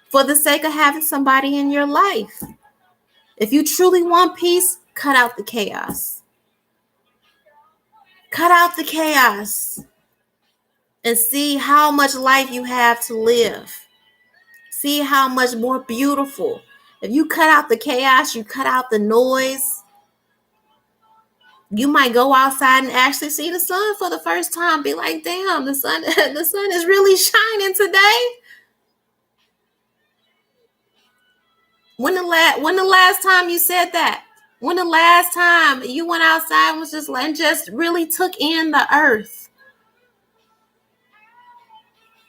for the sake of having somebody in your life. If you truly want peace, cut out the chaos. Cut out the chaos and see how much life you have to live. See how much more beautiful. If you cut out the chaos, you cut out the noise, you might go outside and actually see the sun for the first time. Be like, damn, the sun is really shining today. When the last time you said that? When the last time you went outside and was just like, and just really took in the earth?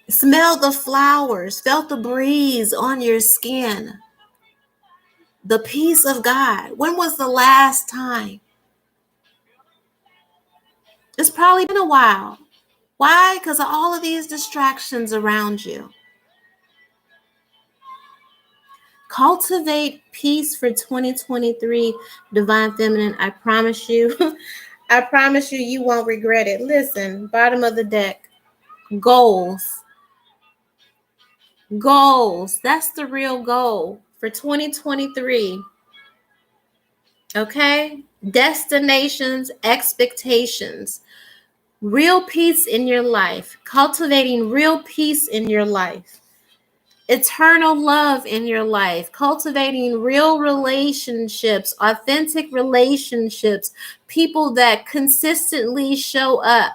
Smelled the flowers, felt the breeze on your skin. The peace of God. When was the last time? It's probably been a while. Why? Because of all of these distractions around you. Cultivate peace for 2023, Divine Feminine. I promise you. I promise you, you won't regret it. Listen, bottom of the deck. Goals. Goals. That's the real goal for 2023. Okay? Destinations, expectations. Real peace in your life. Cultivating real peace in your life. Eternal love in your life, cultivating real relationships, authentic relationships, people that consistently show up,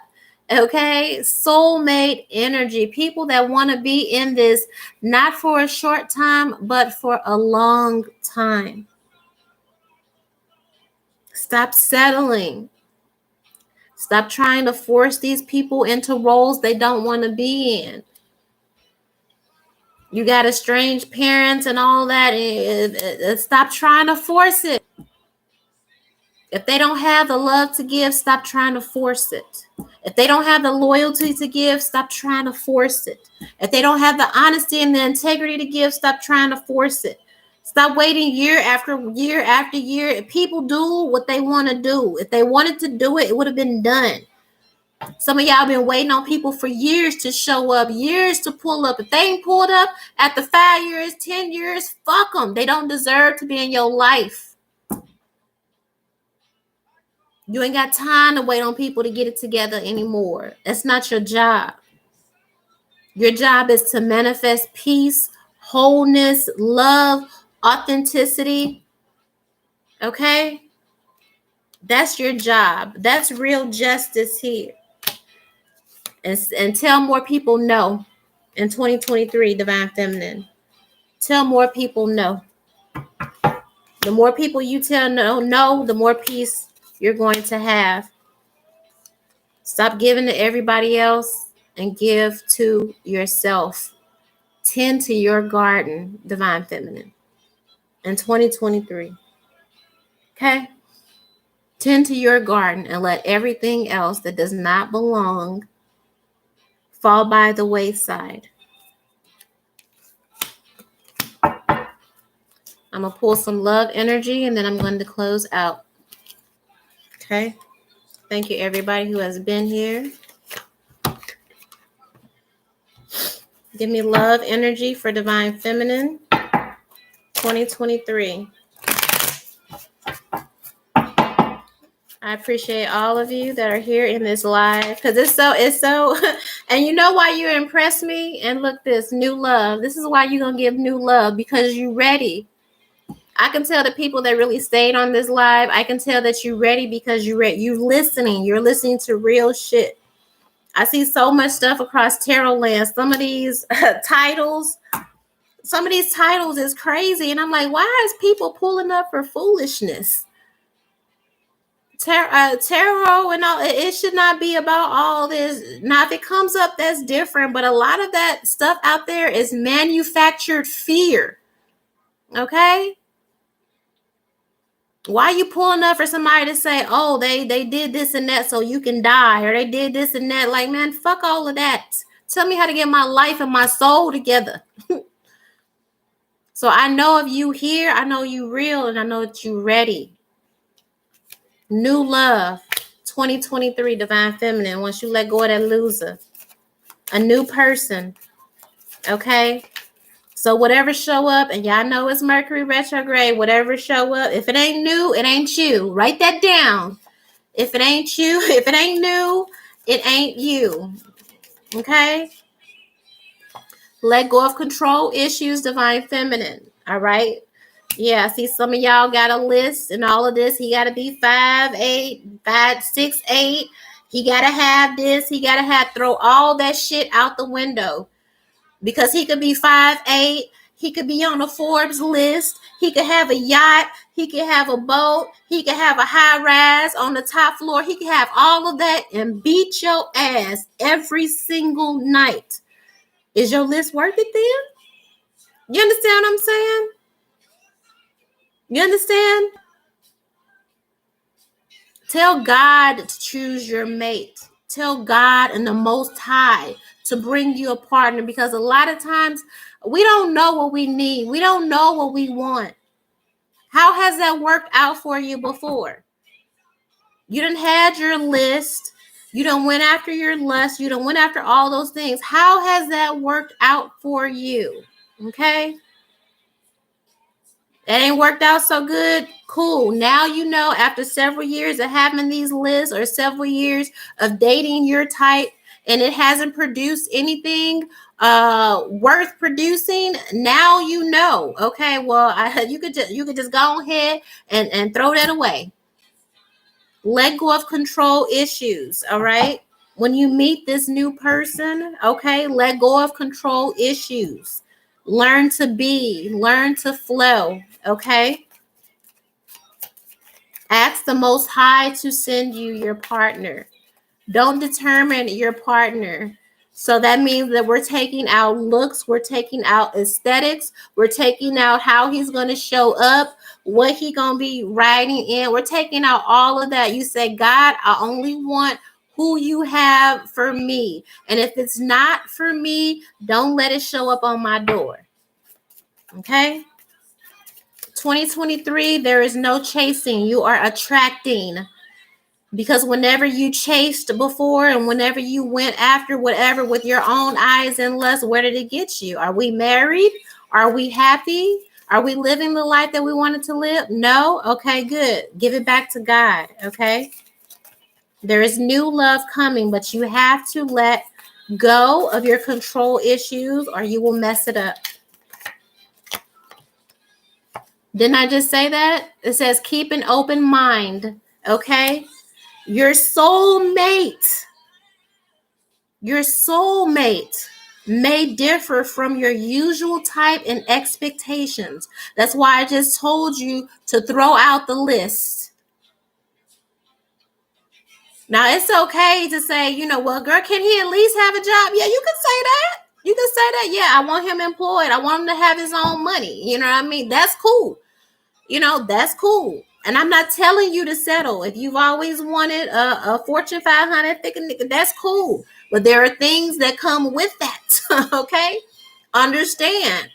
okay? Soulmate energy, people that want to be in this not for a short time, but for a long time. Stop settling. Stop trying to force these people into roles they don't want to be in. You got estranged parents and all that. Stop trying to force it. If they don't have the love to give, stop trying to force it. If they don't have the loyalty to give, stop trying to force it. If they don't have the honesty and the integrity to give, stop trying to force it. Stop waiting year after year after year. If people do what they want to do, if they wanted to do it, it would have been done. Some of y'all been waiting on people for years to show up, years to pull up. If they ain't pulled up after 5 years, 10 years, fuck them. They don't deserve to be in your life. You ain't got time to wait on people to get it together anymore. That's not your job. Your job is to manifest peace, wholeness, love, authenticity. Okay? That's your job. That's real justice here. And tell more people no in 2023, Divine Feminine. Tell more people no. The more people you tell no, the more peace you're going to have. Stop giving to everybody else and give to yourself. Tend to your garden, Divine Feminine, in 2023. Okay? Tend to your garden and let everything else that does not belong fall by the wayside. I'm going to pull some love energy and then I'm going to close out. Okay? Thank you, everybody who has been here. Give me love energy for Divine Feminine 2023. I appreciate all of you that are here in this live because it's so, and you know why you impress me? And look, this new love. This is why you're going to give new love because you're ready. I can tell the people that really stayed on this live, I can tell that you're ready because you're listening. You're listening to real shit. I see so much stuff across tarot land. Some of these titles is crazy. And I'm like, why is people pulling up for foolishness? Tarot and all, it should not be about all this. Now, if it comes up, that's different. But a lot of that stuff out there is manufactured fear. Okay? Why are you pulling up for somebody to say, oh, they did this and that so you can die, or they did this and that? Like, man, fuck all of that. Tell me how to get my life and my soul together. So I know if you here, I know you real, and I know that you ready. New love, 2023, Divine Feminine. Once you let go of that loser, a new person. Okay? So whatever show up, and y'all know it's Mercury retrograde, whatever show up, if it ain't new, it ain't you. Write that down. If it ain't you, if it ain't new, it ain't you. Okay? Let go of control issues, Divine Feminine. All right? Yeah, I see some of y'all got a list and all of this. He got to be 5'8", 5'6'8". He got to have this. He got to throw all that shit out the window. Because he could be 5'8". He could be on a Forbes list. He could have a yacht. He could have a boat. He could have a high rise on the top floor. He could have all of that and beat your ass every single night. Is your list worth it then? You understand what I'm saying? You understand? Tell God to choose your mate. Tell God and the Most High to bring you a partner, because a lot of times we don't know what we need. We don't know what we want. How has that worked out for you before? You done had your list. You done went after your lust. You done went after all those things. How has that worked out for you? Okay? It ain't worked out so good. Cool. Now you know, after several years of having these lists or several years of dating your type, and it hasn't produced anything worth producing. Now you know. Okay, well, you could just go ahead and throw that away. Let go of control issues. All right. When you meet this new person, okay, let go of control issues. Learn to be, learn to flow. Okay. Ask the Most High to send you your partner. Don't determine your partner. So that means that we're taking out looks, we're taking out aesthetics, we're taking out how he's going to show up, what he going to be riding in. We're taking out all of that. You say, God, I only want who you have for me. And if it's not for me, don't let it show up on my door. Okay? 2023, there is no chasing. You are attracting. Because whenever you chased before and whenever you went after whatever with your own eyes and lust, where did it get you? Are we married? Are we happy? Are we living the life that we wanted to live? No? Okay, good. Give it back to God, okay? There is new love coming, but you have to let go of your control issues or you will mess it up. Didn't I just say that? It says keep an open mind, okay? Your soulmate may differ from your usual type and expectations. That's why I just told you to throw out the list. Now, it's okay to say, well, girl, can he at least have a job? Yeah, you can say that. You can say that. Yeah, I want him employed. I want him to have his own money. You know what I mean? That's cool. That's cool. And I'm not telling you to settle. If you've always wanted a Fortune 500 thick and that's cool. But there are things that come with that. Okay? Understand.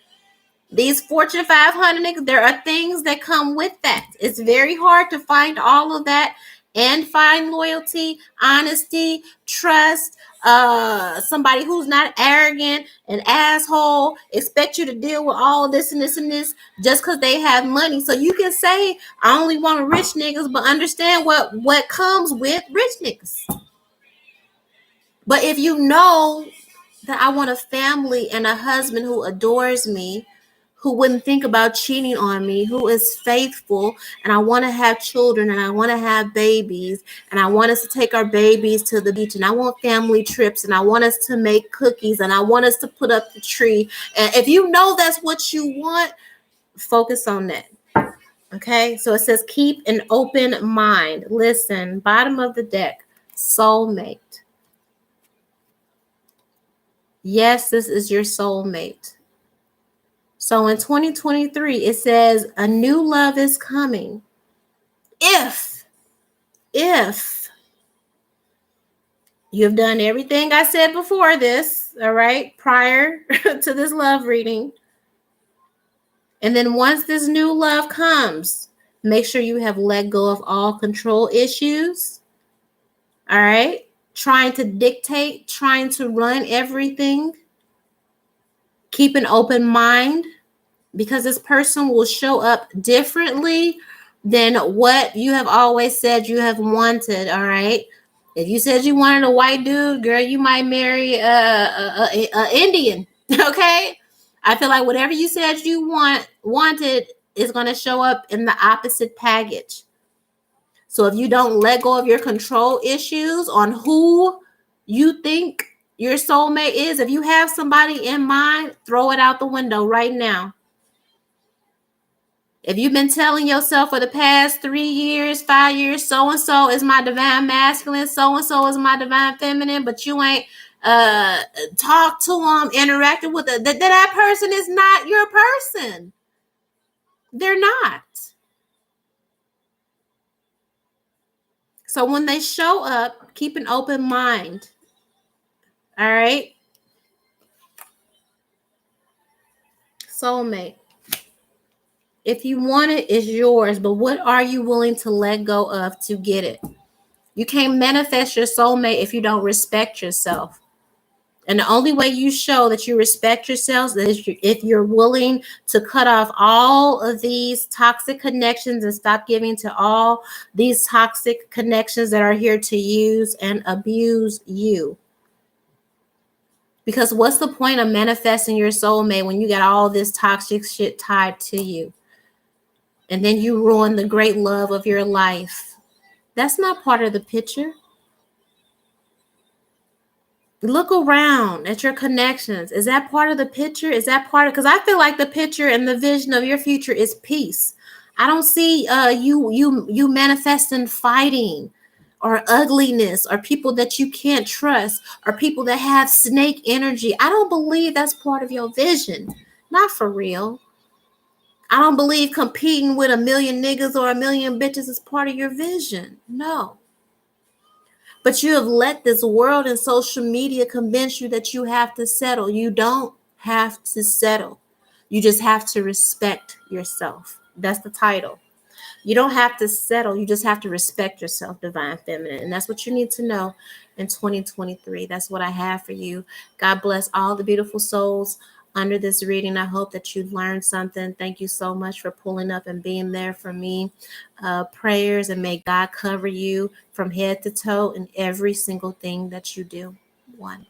These Fortune 500 niggas, there are things that come with that. It's very hard to find all of that and find loyalty, honesty, trust, somebody who's not arrogant, an asshole, expect you to deal with all this and this and this just because they have money. So you can say, I only want rich niggas, but understand what comes with rich niggas. But if you know that I want a family and a husband who adores me, who wouldn't think about cheating on me, who is faithful, and I want to have children and I want to have babies, and I want us to take our babies to the beach, and I want family trips, and I want us to make cookies, and I want us to put up the tree. And if you know that's what you want, focus on that. Okay, so it says keep an open mind. Listen, bottom of the deck, soulmate. Yes, this is your soulmate. So in 2023, it says a new love is coming. If you've done everything I said before this, all right, prior to this love reading, and then once this new love comes, make sure you have let go of all control issues, all right, trying to dictate, trying to run everything. Keep an open mind, because this person will show up differently than what you have always said you have wanted. All right. If you said you wanted a white dude, girl, you might marry a Indian. Okay. I feel like whatever you said you wanted is going to show up in the opposite package. So if you don't let go of your control issues on who you think your soulmate is, if you have somebody in mind, throw it out the window right now. If you've been telling yourself for the past 3 years, 5 years, so-and-so is my divine masculine, so-and-so is my divine feminine, but you ain't talked to them, interacted with them, that person is not your person. They're not. So when they show up, keep an open mind. All right? Soulmate. If you want it, it's yours, but what are you willing to let go of to get it? You can't manifest your soulmate if you don't respect yourself. And the only way you show that you respect yourselves is if you're willing to cut off all of these toxic connections and stop giving to all these toxic connections that are here to use and abuse you. Because what's the point of manifesting your soulmate when you got all this toxic shit tied to you? And then you ruin the great love of your life. That's not part of the picture. Look around at your connections. Is that part of the picture? Is that part of, because I feel like the picture and the vision of your future is peace. I don't see you manifesting fighting or ugliness or people that you can't trust or people that have snake energy. I don't believe that's part of your vision. Not for real. I don't believe competing with a million niggas or a million bitches is part of your vision. No. But you have let this world and social media convince you that you have to settle. You don't have to settle. You just have to respect yourself. That's the title. You don't have to settle. You just have to respect yourself, divine feminine. And that's what you need to know in 2023. That's what I have for you. God bless all the beautiful souls under this reading. I hope that you've learned something. Thank you so much for pulling up and being there for me. Prayers, and may God cover you from head to toe in every single thing that you do. 1.